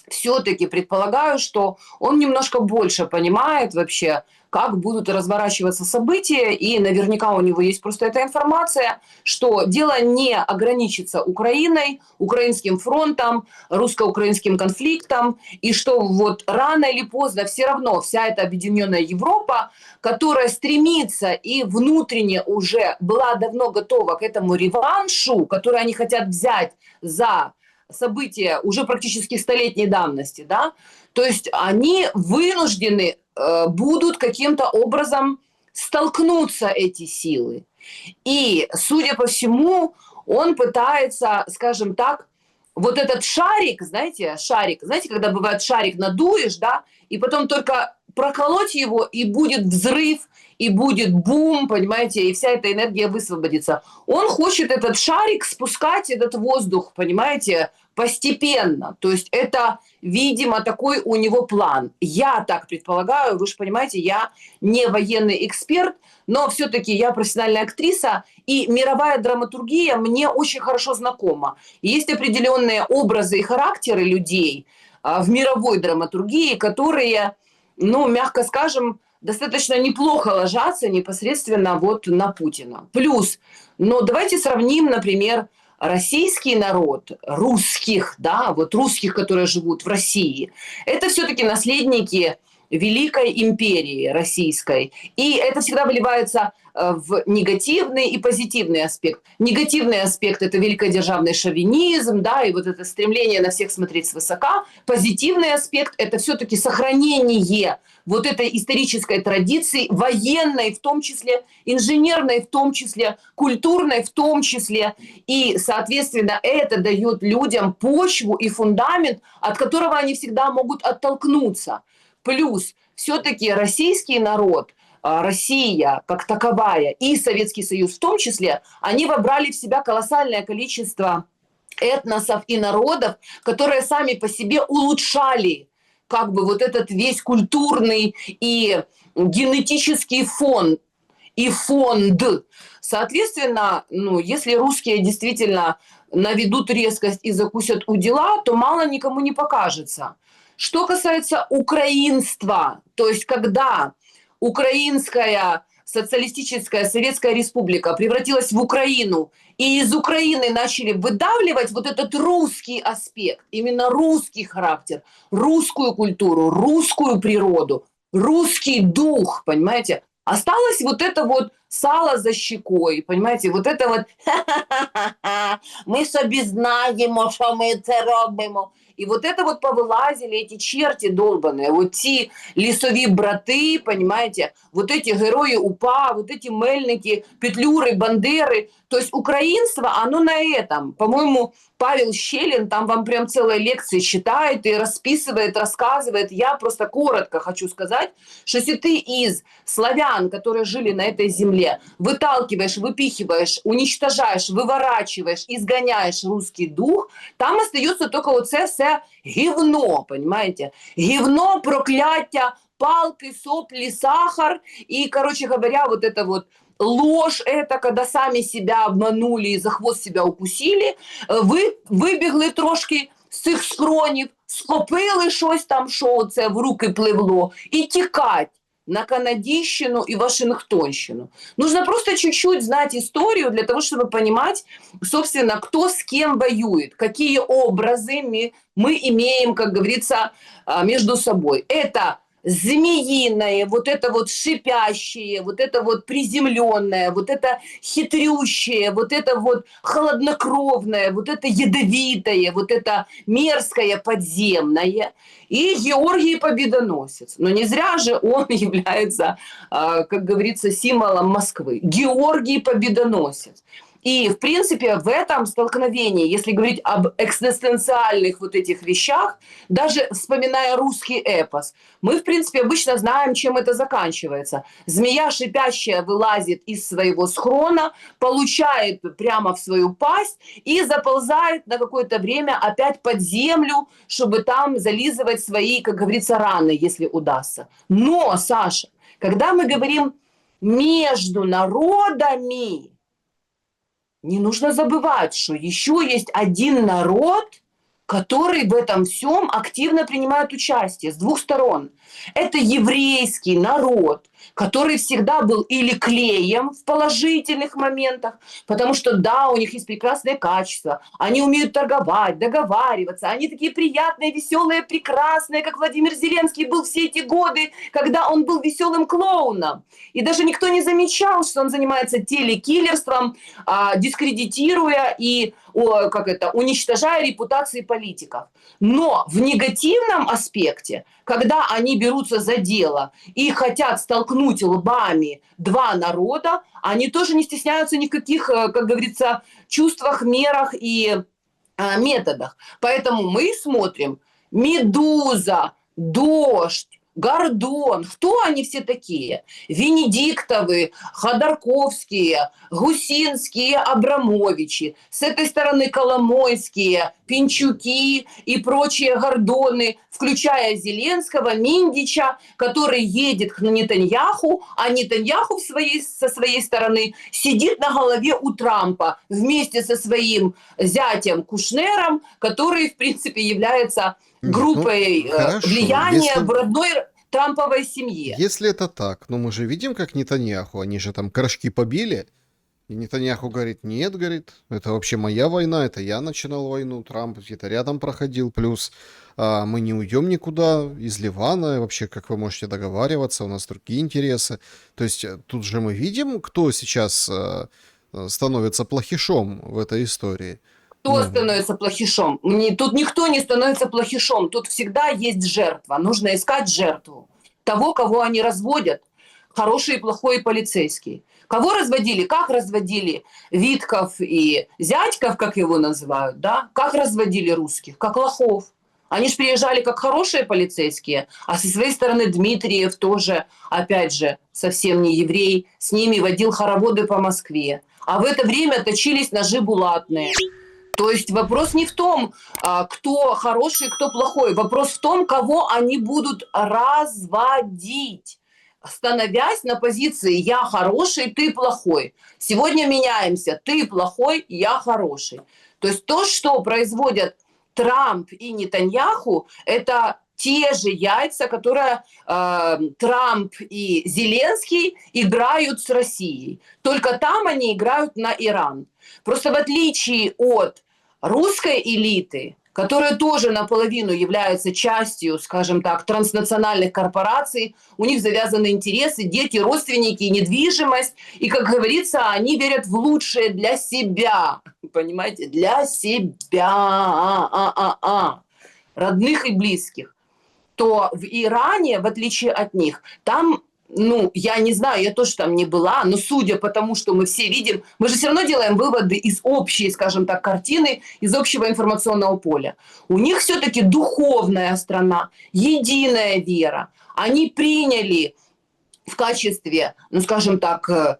все-таки предполагаю, что он немножко больше понимает вообще, как будут разворачиваться события, и наверняка у него есть просто эта информация, что дело не ограничится Украиной, украинским фронтом, русско-украинским конфликтом, и что вот рано или поздно все равно вся эта объединенная Европа, которая стремится и внутренне уже была давно готова к этому реваншу, который они хотят взять за события уже практически столетней давности, да, то есть они вынуждены будут каким-то образом столкнуться эти силы. И, судя по всему, он пытается, скажем так, вот этот шарик, знаете, когда бывает шарик надуешь, да, и потом только проколоть его, и будет взрыв, и будет бум, понимаете, и вся эта энергия высвободится. Он хочет этот шарик спускать, этот воздух, понимаете, постепенно. То есть это, видимо, такой у него план. Я так предполагаю, вы же понимаете, я не военный эксперт, но все-таки я профессиональная актриса, и мировая драматургия мне очень хорошо знакома. Есть определенные образы и характеры людей в мировой драматургии, которые, ну, мягко скажем, достаточно неплохо ложатся непосредственно вот на Путина. Плюс, но давайте сравним, например, российский народ, русских, да, вот русских, которые живут в России, это все-таки наследники Великой империи российской. И это всегда выливается в негативный и позитивный аспект. Негативный аспект – это великодержавный шовинизм, да, и вот это стремление на всех смотреть свысока. Позитивный аспект – это все-таки сохранение вот этой исторической традиции, военной в том числе, инженерной в том числе, культурной в том числе. И, соответственно, это дает людям почву и фундамент, от которого они всегда могут оттолкнуться. Плюс все-таки российский народ, Россия как таковая и Советский Союз в том числе, они вобрали в себя колоссальное количество этносов и народов, которые сами по себе улучшали как бы вот этот весь культурный и генетический фон и фонд. Соответственно, ну, если русские действительно наведут резкость и закусят у дела, то мало никому не покажется. Что касается украинства, то есть когда украинская социалистическая Советская Республика превратилась в Украину, и из Украины начали выдавливать вот этот русский аспект, именно русский характер, русскую культуру, русскую природу, русский дух, понимаете? Осталось вот это вот сало за щекой, понимаете? Вот это вот ми собі знаємо, що ми це робимо. І вот это вот повилазили эти черти долбаные, вот ті лісові брати, понимаете, вот эти герої УПА, вот эти мельники, петлюры, бандеры. То есть украинство, оно на этом. По-моему, Павел Щелин там вам прям целые лекции читает и расписывает, рассказывает. Я просто коротко хочу сказать, что если ты из славян, которые жили на этой земле, выталкиваешь, выпихиваешь, уничтожаешь, выворачиваешь, изгоняешь русский дух, там остается только вот це все гівно, понимаете? Гівно, прокляття, палки, сопли, сахар и, короче говоря, вот это вот ложь это, когда сами себя обманули и за хвост себя укусили, ви вибігли трошки з цих скронів, схопили щось там, що це в руки пливло, і тікать на Канадищину и Вашингтонщину. Нужно просто чуть-чуть знать историю для того, чтобы понимать, собственно, кто с кем воюет, какие образы мы имеем, как говорится, между собой. Это змеиное, вот это вот шипящее, вот это вот приземленное, вот это хитрющее, вот это вот холоднокровное, вот это ядовитое, вот это мерзкое подземное. И Георгий Победоносец. Но не зря же он является, как говорится, символом Москвы. Георгий Победоносец. И, в принципе, в этом столкновении, если говорить об экзистенциальных вот этих вещах, даже вспоминая русский эпос, мы, в принципе, обычно знаем, чем это заканчивается. Змея шипящая вылазит из своего схрона, получает прямо в свою пасть и заползает на какое-то время опять под землю, чтобы там зализывать свои, как говорится, раны, если удастся. Но, Саша, когда мы говорим между народами, не нужно забывать, что еще есть один народ, который в этом всем активно принимает участие с двух сторон. Это еврейский народ, который всегда был или клеем в положительных моментах, потому что да, у них есть прекрасные качества, они умеют торговать, договариваться, они такие приятные, веселые, прекрасные, как Владимир Зеленский был все эти годы, когда он был веселым клоуном. И даже никто не замечал, что он занимается телекиллерством, дискредитируя и уничтожая репутации политиков. Но в негативном аспекте, когда они берутся за дело и хотят столкнуть лбами два народа, они тоже не стесняются ни в каких, как говорится, чувствах, мерах и методах. Поэтому мы смотрим «Медуза», «Дождь», Гордон, кто они все такие? Венедиктовы, Ходорковские, Гусинские, Абрамовичи. С этой стороны Коломойские, Пинчуки и прочие Гордоны, включая Зеленского, Миндича, который едет к Нетаньяху, а Нетаньяху со своей стороны сидит на голове у Трампа вместе со своим зятем Кушнером, который, в принципе, является группой влияния в родной Трамповой семье. Если это так, но мы же видим, как Нетаньяху, они же там корошки побили, и Нетаньяху говорит, нет, говорит, это вообще моя война, это я начинал войну, Трамп где-то рядом проходил, плюс мы не уйдем никуда из Ливана, вообще, как вы можете договариваться, у нас другие интересы. То есть тут же мы видим, кто сейчас становится плохишом в этой истории. Кто становится плохишом? Тут никто не становится плохишом. Тут всегда есть жертва. Нужно искать жертву. Того, кого они разводят. Хороший и плохой полицейский. Кого разводили? Как разводили Витков и Зятьков, как его называют, да? Как разводили русских? Как лохов. Они же приезжали как хорошие полицейские, а со своей стороны Дмитриев тоже, опять же, совсем не еврей, с ними водил хороводы по Москве. А в это время точились ножи булатные. То есть вопрос не в том, кто хороший, кто плохой. Вопрос в том, кого они будут разводить, становясь на позиции «я хороший, ты плохой». Сегодня меняемся «ты плохой, я хороший». То есть то, что производят Трамп и Нетаньяху, это те же яйца, которые Трамп и Зеленский играют с Россией. Только там они играют на Иран. Просто в отличие от русской элиты, которая тоже наполовину является частью, скажем так, транснациональных корпораций, у них завязаны интересы, дети, родственники, недвижимость, и, как говорится, они верят в лучшее для себя, понимаете, для себя, родных и близких. То в Иране, в отличие от них, там, ну, я не знаю, я тоже там не была, но судя по тому, что мы все видим, мы же все равно делаем выводы из общей, скажем так, картины, из общего информационного поля. У них все-таки духовная страна, единая вера. Они приняли в качестве, ну, скажем так,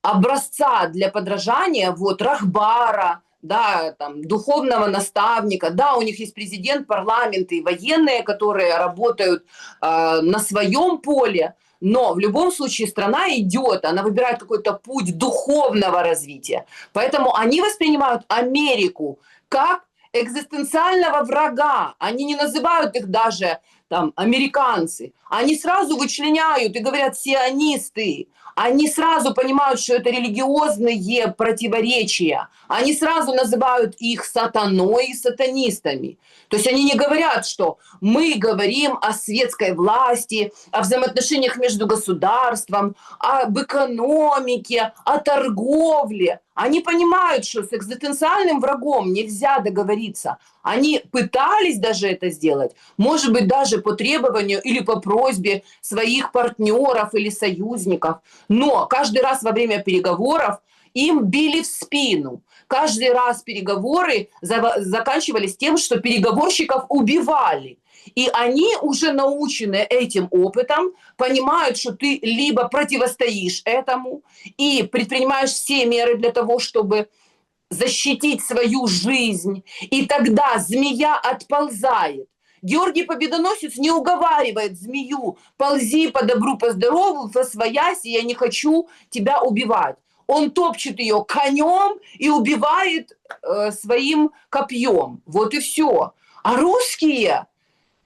образца для подражания вот Рахбара, да, там, духовного наставника, да, у них есть президент, парламент и военные, которые работают на своем поле, но в любом случае страна идет, она выбирает какой-то путь духовного развития. Поэтому они воспринимают Америку как экзистенциального врага. Они не называют их даже там американцы. Они сразу вычленяют и говорят сионисты. Они сразу понимают, что это религиозные противоречия. Они сразу называют их сатаной и сатанистами. То есть они не говорят, что мы говорим о светской власти, о взаимоотношениях между государством, об экономике, о торговле. Они понимают, что с экзистенциальным врагом нельзя договориться. Они пытались даже это сделать, может быть, даже по требованию или по просьбе своих партнеров или союзников. Но каждый раз во время переговоров им били в спину. Каждый раз переговоры заканчивались тем, что переговорщиков убивали. И они уже научены этим опытом, понимают, что ты либо противостоишь этому и предпринимаешь все меры для того, чтобы защитить свою жизнь, и тогда змея отползает. Георгий Победоносец не уговаривает змею: ползи по добру, по здорову, восвоясь, я не хочу тебя убивать. Он топчет ее конем и убивает своим копьем. Вот и все. А русские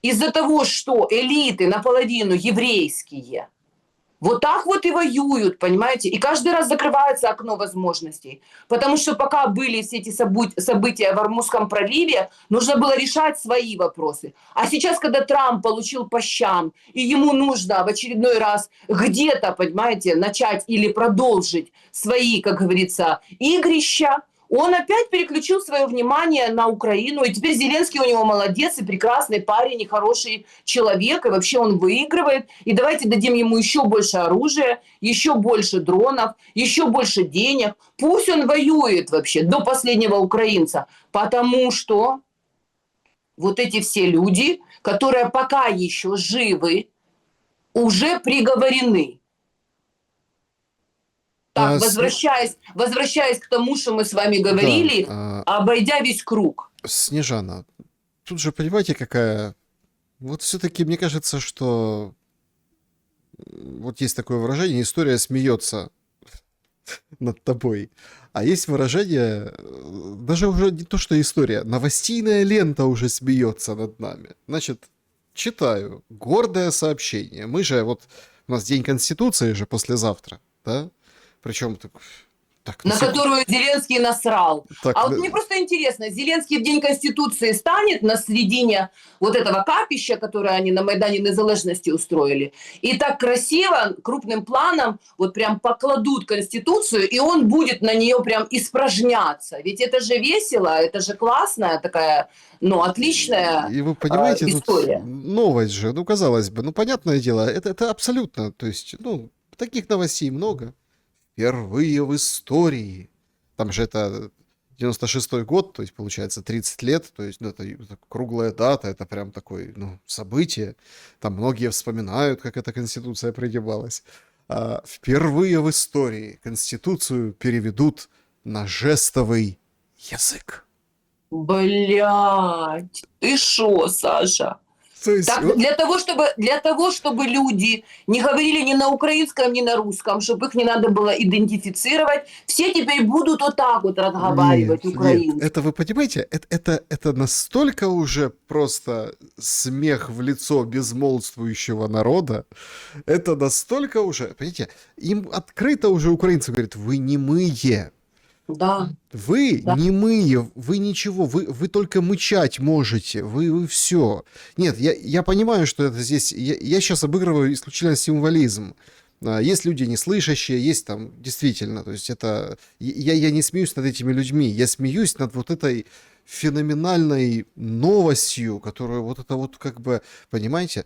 из-за того, что элиты наполовину еврейские, вот так вот и воюют, понимаете? И каждый раз закрывается окно возможностей. Потому что пока были все эти события в Ормузском проливе, нужно было решать свои вопросы. А сейчас, когда Трамп получил по щам, и ему нужно в очередной раз где-то, понимаете, начать или продолжить свои, как говорится, игрища, он опять переключил свое внимание на Украину, и теперь Зеленский у него молодец, и прекрасный парень, и хороший человек, и вообще он выигрывает. И давайте дадим ему еще больше оружия, еще больше дронов, еще больше денег. Пусть он воюет вообще до последнего украинца, потому что вот эти все люди, которые пока еще живы, уже приговорены. Так, возвращаясь к тому, что мы с вами говорили, обойдя весь круг. Снежана, тут же понимаете, какая... Вот все-таки мне кажется, что вот есть такое выражение: история смеется над тобой. А есть выражение, даже уже не то, что история, новостейная лента уже смеется над нами. Значит, читаю. Гордое сообщение. Мы же, вот у нас День Конституции же послезавтра, да? Причем так, на которую Зеленский насрал. Так, а вот мне просто интересно, Зеленский в День Конституции станет на середине вот этого капища, которое они на Майдане Незалежности устроили, и так красиво, крупным планом, вот прям покладут Конституцию, и он будет на нее прям испражняться. Ведь это же весело, это же классная такая, ну, отличная и вы понимаете, история. Тут новость же, ну, казалось бы, ну, понятное дело, это абсолютно, то есть, ну, таких новостей много. Впервые в истории. Там же это 96-й год, то есть, получается, 30 лет, то есть, это круглая дата, это прям такое, событие. Там многие вспоминают, как эта конституция принималась. Впервые в истории конституцию переведут на жестовый язык. Блядь, ты шо, Саша? То есть, Так, для того, чтобы люди не говорили ни на украинском, ни на русском, чтобы их не надо было идентифицировать, все теперь будут вот так вот разговаривать нет, украинским. это вы понимаете, это настолько уже просто смех в лицо безмолвствующего народа, это настолько уже, понимаете, им открыто уже украинцы говорят, вы немые, Да, вы да. немые, вы ничего, вы только мычать можете, вы все. Нет, я понимаю, что это здесь, я сейчас обыгрываю исключительно символизм. Есть люди неслышащие, есть там действительно, то есть это... Я не смеюсь над этими людьми, я смеюсь над вот этой феноменальной новостью, которую вот это вот как бы, понимаете,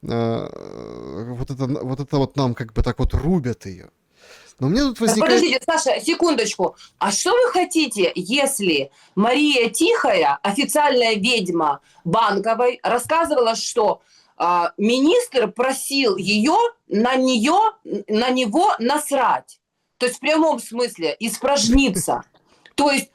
вот это вот нам как бы так вот рубят ее. Но у меня тут Так, возникает... подождите, Саша, секундочку. А что вы хотите, если Мария Тихая, официальная ведьма Банковой, рассказывала, что министр просил на него насрать? То есть в прямом смысле испражниться. То есть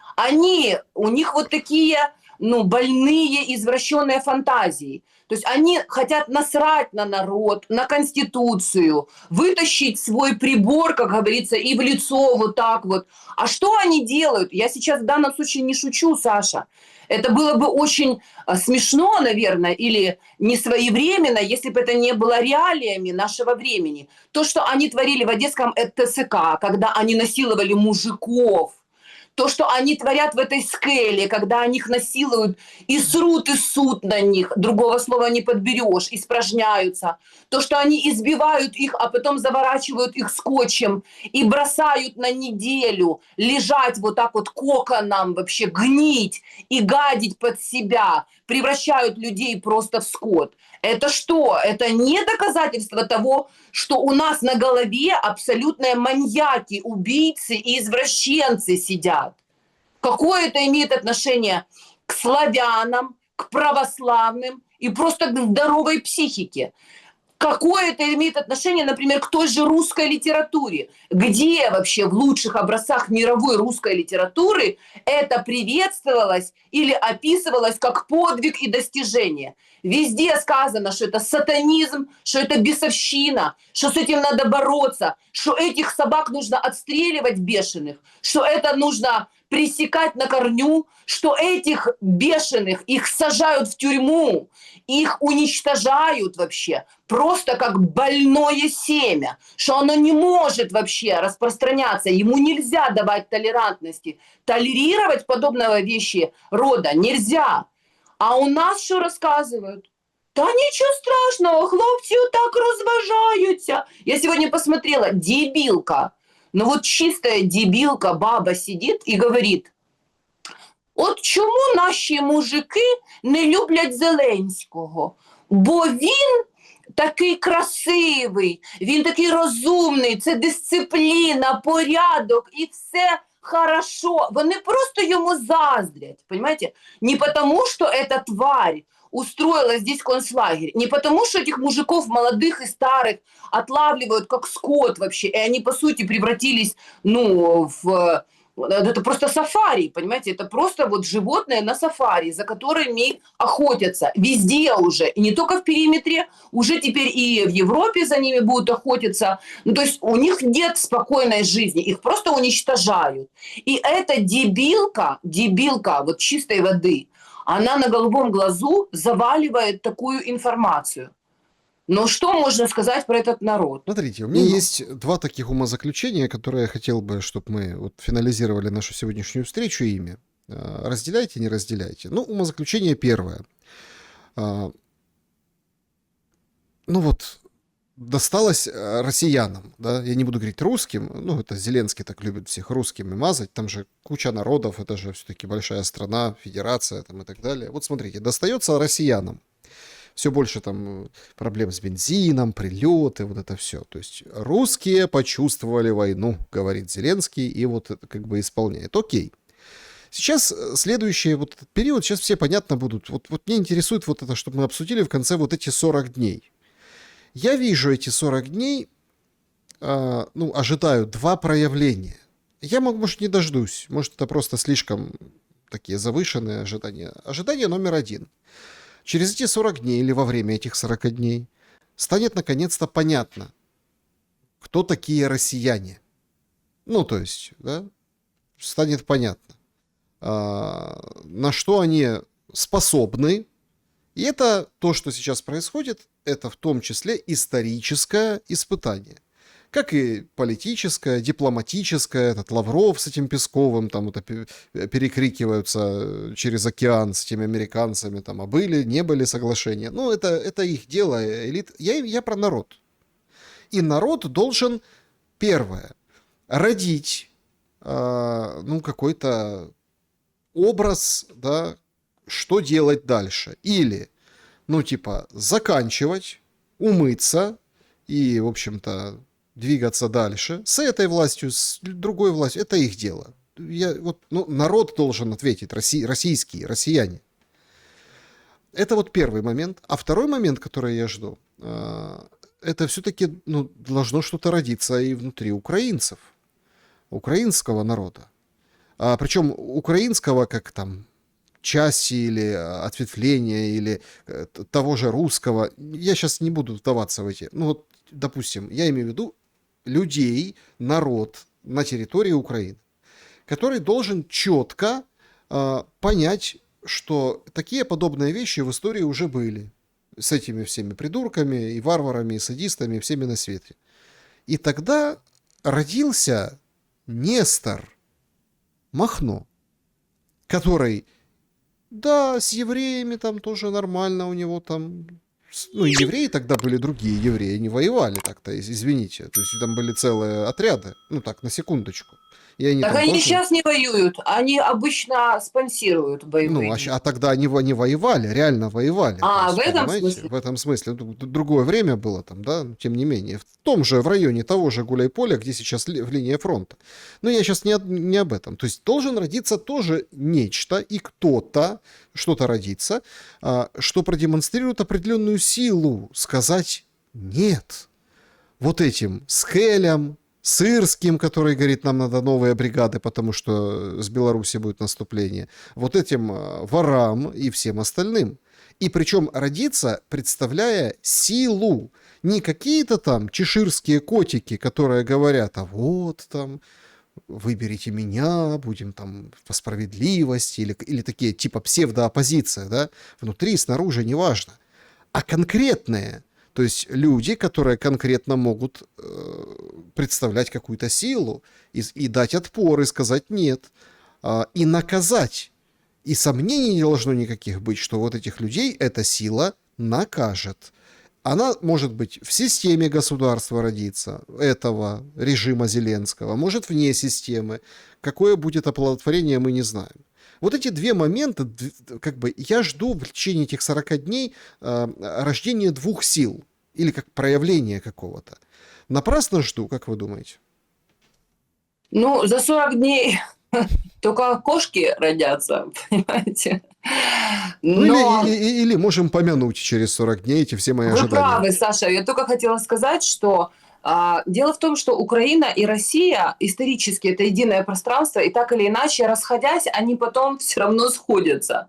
у них вот такие, больные, извращенные фантазии. То есть они хотят насрать на народ, на Конституцию, вытащить свой прибор, как говорится, и в лицо вот так вот. А что они делают? Я сейчас в данном случае не шучу, Саша. Это было бы очень смешно, наверное, или несвоевременно, если бы это не было реалиями нашего времени. То, что они творили в Одесском ТСК, когда они насиловали мужиков, то, что они творят в этой скеле, когда они их насилуют и срут на них, другого слова не подберешь, испражняются. То, что они избивают их, а потом заворачивают их скотчем и бросают на неделю лежать вот так вот коконом, вообще гнить и гадить под себя, превращают людей просто в скот. Это что? Это не доказательство того, что у нас на голове абсолютные маньяки, убийцы и извращенцы сидят. Какое это имеет отношение к славянам, к православным и просто к здоровой психике? Какое это имеет отношение, например, к той же русской литературе? Где вообще в лучших образцах мировой русской литературы это приветствовалось или описывалось как подвиг и достижение? Везде сказано, что это сатанизм, что это бесовщина, что с этим надо бороться, что этих собак нужно отстреливать бешеных, что это нужно пресекать на корню, что этих бешеных, их сажают в тюрьму, их уничтожают вообще, просто как больное семя, что оно не может вообще распространяться, ему нельзя давать толерантности, толерировать подобного вещи рода нельзя. А у нас что рассказывают? Та ничего страшного, хлопці так розважаються. Я сегодня посмотрела, дебилка. Ну вот чистая дебилка, баба сидит и говорит, от чому наші мужики не люблять Зеленського? Бо він такий красивий, він такий розумний, це дисципліна, порядок і все хорошо. Вони просто йому заздрять, понимаете? Не потому, что эта тварь устроила здесь концлагерь, не потому, что этих мужиков молодых и старых отлавливают как скот вообще, и они, по сути, превратились, это просто сафари, понимаете, это просто вот животные на сафари, за которыми охотятся везде уже, и не только в периметре, уже теперь и в Европе за ними будут охотиться, то есть у них нет спокойной жизни, их просто уничтожают. И эта дебилка вот чистой воды, она на голубом глазу заваливает такую информацию. Но что можно сказать про этот народ? Смотрите, у меня есть два таких умозаключения, которые я хотел бы, чтобы мы вот финализировали нашу сегодняшнюю встречу ими. Разделяйте, не разделяйте. Умозаключение первое. Досталось россиянам, да, я не буду говорить русским, это Зеленский так любит всех русскими мазать, там же куча народов, это же все-таки большая страна, федерация там и так далее. Вот смотрите, достается россиянам. Все больше там проблем с бензином, прилеты, вот это все. То есть русские почувствовали войну, говорит Зеленский, и вот это как бы исполняет. Окей. Сейчас следующий вот этот период, сейчас все понятно будут. Вот мне интересует вот это, чтобы мы обсудили в конце вот эти 40 дней. Я вижу эти 40 дней, ну, ожидаю два проявления. Я, может, не дождусь. Может, это просто слишком такие завышенные ожидания. Ожидание номер один. Через эти 40 дней или во время этих 40 дней станет наконец-то понятно, кто такие россияне. Ну, то есть, да, станет понятно, на что они способны. И это то, что сейчас происходит, это в том числе историческое испытание. Как и политическое, дипломатическое, этот Лавров с этим Песковым, там вот перекрикиваются через океан с этими американцами, там, а были, не были соглашения. Ну, это их дело, элит. Я про народ. И народ должен, первое, родить, ну, какой-то образ, да, что делать дальше. Или, ну, типа, заканчивать, умыться и, в общем-то, двигаться дальше. С этой властью, с другой властью, это их дело. Ну, народ должен ответить, российские, россияне. Это вот первый момент. А второй момент, который я жду, это все-таки, ну, должно что-то родиться и внутри украинцев, украинского народа. Причем украинского как там части или ответвления, или того же русского. Я сейчас не буду вдаваться в эти. Ну вот, допустим, я имею в виду людей, народ на территории Украины, который должен четко понять, что такие подобные вещи в истории уже были. С этими всеми придурками, и варварами, и садистами, и всеми на свете. И тогда родился Нестор Махно, который, да, с евреями там тоже нормально у него там... Ну, и евреи тогда были другие евреи, они воевали так-то, извините. То есть там были целые отряды, ну так, на секундочку. И они Так там они тоже... сейчас не воюют, они обычно спонсируют боевые Ну, действия. тогда они воевали, реально воевали. То есть, В этом понимаете, смысле? в этом смысле. Другое время было там, да, но тем не менее. В том же, в районе того же Гуляйполя, где сейчас линия фронта. Но я сейчас не об этом. То есть должен родиться тоже нечто, и кто-то, что-то родится, что продемонстрирует определенную силу сказать «нет». Вот этим скелям, Сырским, который говорит, нам надо новые бригады, потому что с Беларуси будет наступление. Вот этим ворам и всем остальным. И причем родиться, представляя силу. Не какие-то там чеширские котики, которые говорят, а вот там, выберите меня, будем там по справедливости, или такие типа псевдооппозиция, да, внутри, снаружи, неважно. А конкретные. То есть люди, которые конкретно могут представлять какую-то силу и дать отпор, и сказать нет, и наказать. И сомнений не должно никаких быть, что вот этих людей эта сила накажет. Она может быть в системе государства родиться, этого режима Зеленского, может вне системы. Какое будет оплодотворение, мы не знаем. Вот эти две момента, как бы, я жду в течение этих 40 дней рождения двух сил, или как проявление какого-то. Напрасно жду, как вы думаете? Ну, за 40 дней только кошки родятся, понимаете? Ну, Но или можем помянуть через 40 дней эти все мои вы ожидания. правы, Саша. Я только хотела сказать, что дело в том, что Украина и Россия исторически это единое пространство, и так или иначе, расходясь, они потом все равно сходятся.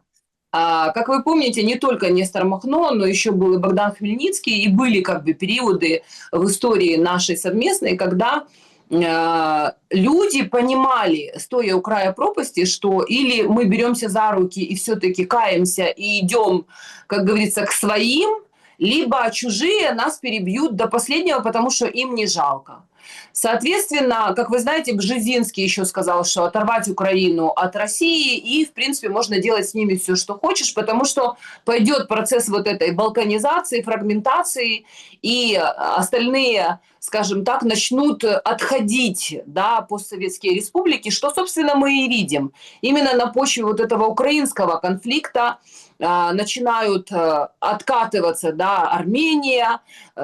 Как вы помните, не только Нестор Махно, но еще был и Богдан Хмельницкий, и были как бы периоды в истории нашей совместной, когда люди понимали, стоя у края пропасти, что или мы беремся за руки и все-таки каемся и идем, как говорится, к своим, либо чужие нас перебьют до последнего, потому что им не жалко. Соответственно, как вы знаете, Бжезинский еще сказал, что оторвать Украину от России, и, в принципе, можно делать с ними все, что хочешь, потому что пойдет процесс вот этой балканизации, фрагментации, и остальные, скажем так, начнут отходить, да, постсоветские республики, что, собственно, мы и видим. Именно на почве вот этого украинского конфликта начинают откатываться, да, Армения,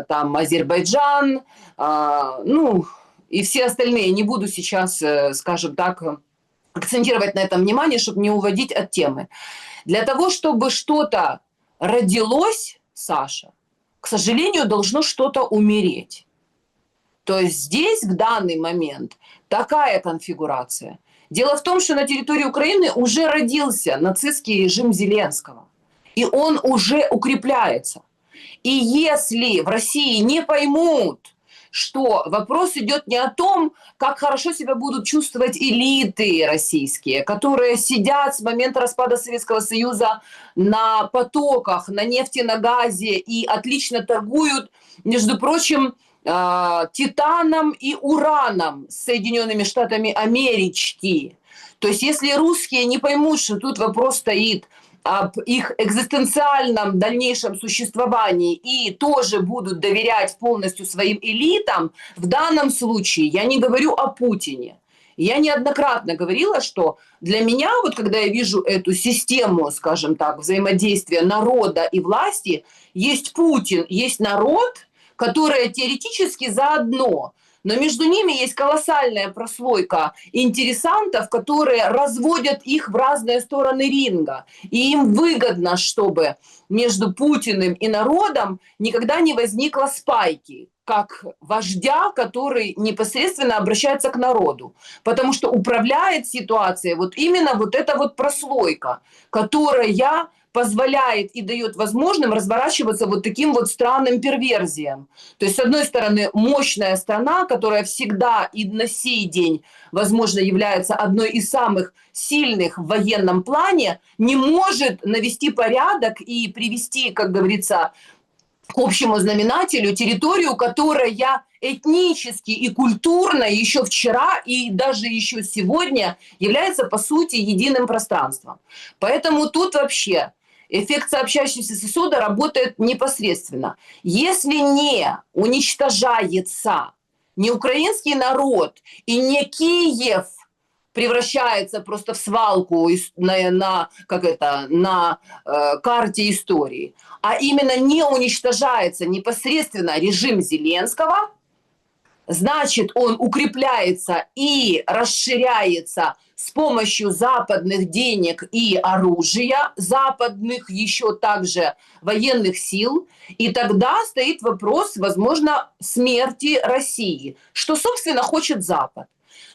там, Азербайджан, ну, и все остальные. Не буду сейчас, скажем так, акцентировать на этом внимание, чтобы не уводить от темы. Для того, чтобы что-то родилось, Саша, к сожалению, должно что-то умереть. То есть здесь в данный момент такая конфигурация. Дело в том, что на территории Украины уже родился нацистский режим Зеленского. И он уже укрепляется. И если в России не поймут, что вопрос идет не о том, как хорошо себя будут чувствовать элиты российские, которые сидят с момента распада Советского Союза на потоках, на нефти, на газе и отлично торгуют, между прочим, титаном и ураном с Соединенными Штатами Америки. То есть если русские не поймут, что тут вопрос стоит об их экзистенциальном дальнейшем существовании и тоже будут доверять полностью своим элитам, в данном случае я не говорю о Путине. Я неоднократно говорила, что для меня, вот когда я вижу эту систему, скажем так, взаимодействия народа и власти, есть Путин, есть народ, которые теоретически заодно, но между ними есть колоссальная прослойка интересантов, которые разводят их в разные стороны ринга. И им выгодно, чтобы между Путиным и народом никогда не возникло спайки, как вождя, который непосредственно обращается к народу. Потому что управляет ситуацией вот именно вот эта вот прослойка, которая позволяет и дает возможным разворачиваться вот таким вот странным перверзиям. То есть, с одной стороны, мощная страна, которая всегда и на сей день, возможно, является одной из самых сильных в военном плане, не может навести порядок и привести, как говорится, к общему знаменателю территорию, которая этнически и культурно еще вчера и даже еще сегодня является, по сути, единым пространством. Поэтому тут вообще эффект сообщающегося сосуда работает непосредственно. Если не уничтожается не украинский народ и не Киев превращается просто в свалку на карте истории, а именно не уничтожается непосредственно режим Зеленского, значит, он укрепляется и расширяется с помощью западных денег и оружия, западных еще также военных сил, и тогда стоит вопрос, возможно, смерти России, что, собственно, хочет Запад.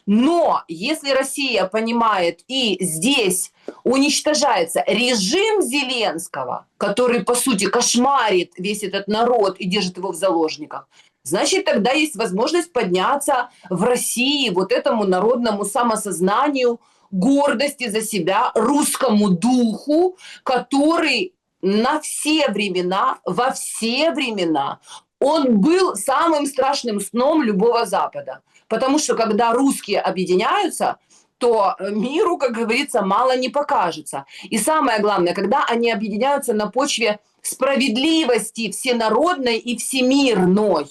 Но если Россия понимает и здесь уничтожается режим Зеленского, который, по сути, кошмарит весь этот народ и держит его в заложниках, значит, тогда есть возможность подняться в России вот этому народному самосознанию, гордости за себя, русскому духу, который на все времена, во все времена, он был самым страшным сном любого Запада. Потому что когда русские объединяются, то миру, как говорится, мало не покажется. И самое главное, когда они объединяются на почве справедливости всенародной и всемирной.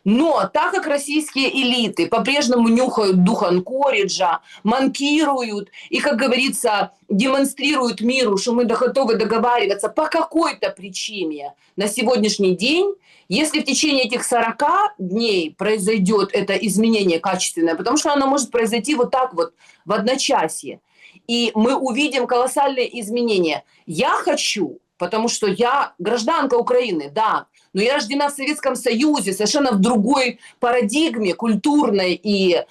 Но так как российские элиты по-прежнему нюхают дух Анкориджа, манкируют и, как говорится, демонстрируют миру, что мы готовы договариваться по какой-то причине на сегодняшний день, если в течение этих 40 дней произойдет это изменение качественное, потому что оно может произойти вот так вот в одночасье, и мы увидим колоссальные изменения. Я хочу, потому что я гражданка Украины, да, но я рождена в Советском Союзе, совершенно в другой парадигме, культурной и,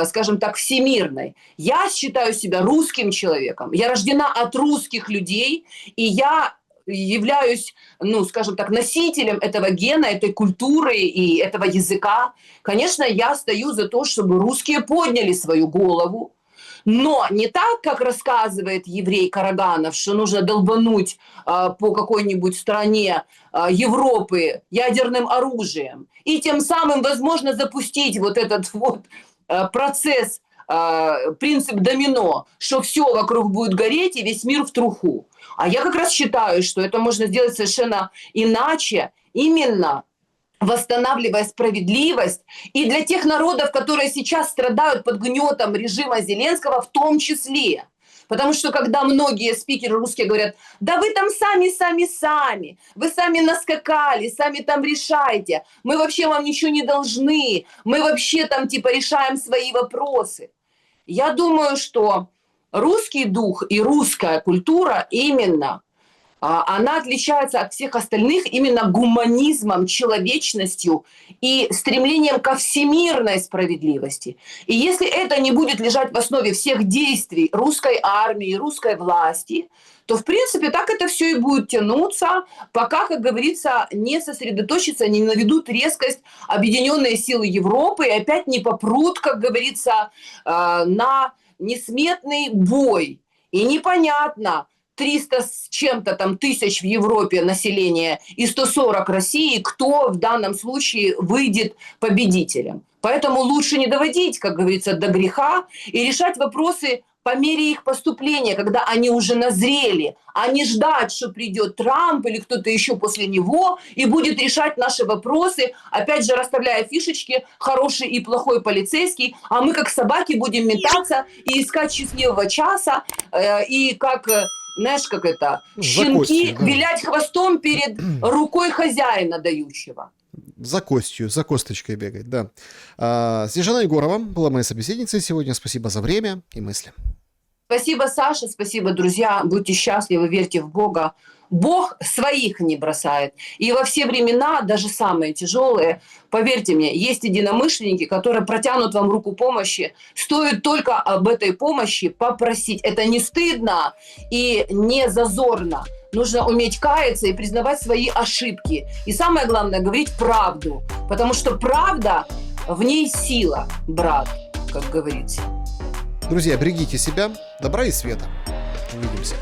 скажем так, всемирной. Я считаю себя русским человеком, я рождена от русских людей, и я являюсь, ну, скажем так, носителем этого гена, этой культуры и этого языка. Конечно, я стою за то, чтобы русские подняли свою голову, но не так, как рассказывает еврей Караганов, что нужно долбануть по какой-нибудь стране Европы ядерным оружием и тем самым, возможно, запустить вот этот вот процесс, принцип домино, что все вокруг будет гореть и весь мир в труху. А я как раз считаю, что это можно сделать совершенно иначе, именно восстанавливая справедливость, и для тех народов, которые сейчас страдают под гнетом режима Зеленского в том числе. Потому что когда многие спикеры русские говорят, да вы там сами, вы сами наскакали, сами там решайте, мы вообще вам ничего не должны, мы вообще там типа решаем свои вопросы. Я думаю, что русский дух и русская культура именно она отличается от всех остальных именно гуманизмом, человечностью и стремлением ко всемирной справедливости. И если это не будет лежать в основе всех действий русской армии, русской власти, то, в принципе, так это все и будет тянуться, пока, как говорится, не сосредоточатся, не наведут резкость объединенные силы Европы и опять не попрут, как говорится, на несметный бой. И непонятно, 300 с чем-то там тысяч в Европе населения и 140 России, кто в данном случае выйдет победителем. Поэтому лучше не доводить, как говорится, до греха и решать вопросы по мере их поступления, когда они уже назрели, а не ждать, что придет Трамп или кто-то еще после него и будет решать наши вопросы, опять же расставляя фишечки, хороший и плохой полицейский, а мы как собаки будем метаться и искать счастливого часа, и как... Знаешь, как это? Щенки вилять хвостом перед рукой хозяина дающего. За костью, за косточкой бегать, да. Снежана Егорова была моей собеседницей сегодня. Спасибо за время и мысли. Спасибо, Саша, спасибо, друзья. Будьте счастливы, верьте в Бога. Бог своих не бросает. И во все времена, даже самые тяжелые, поверьте мне, есть единомышленники, которые протянут вам руку помощи. Стоит только об этой помощи попросить. Это не стыдно и не зазорно. Нужно уметь каяться и признавать свои ошибки. И самое главное, говорить правду. Потому что правда, в ней сила, брат, как говорится. Друзья, берегите себя, добра и света. Увидимся.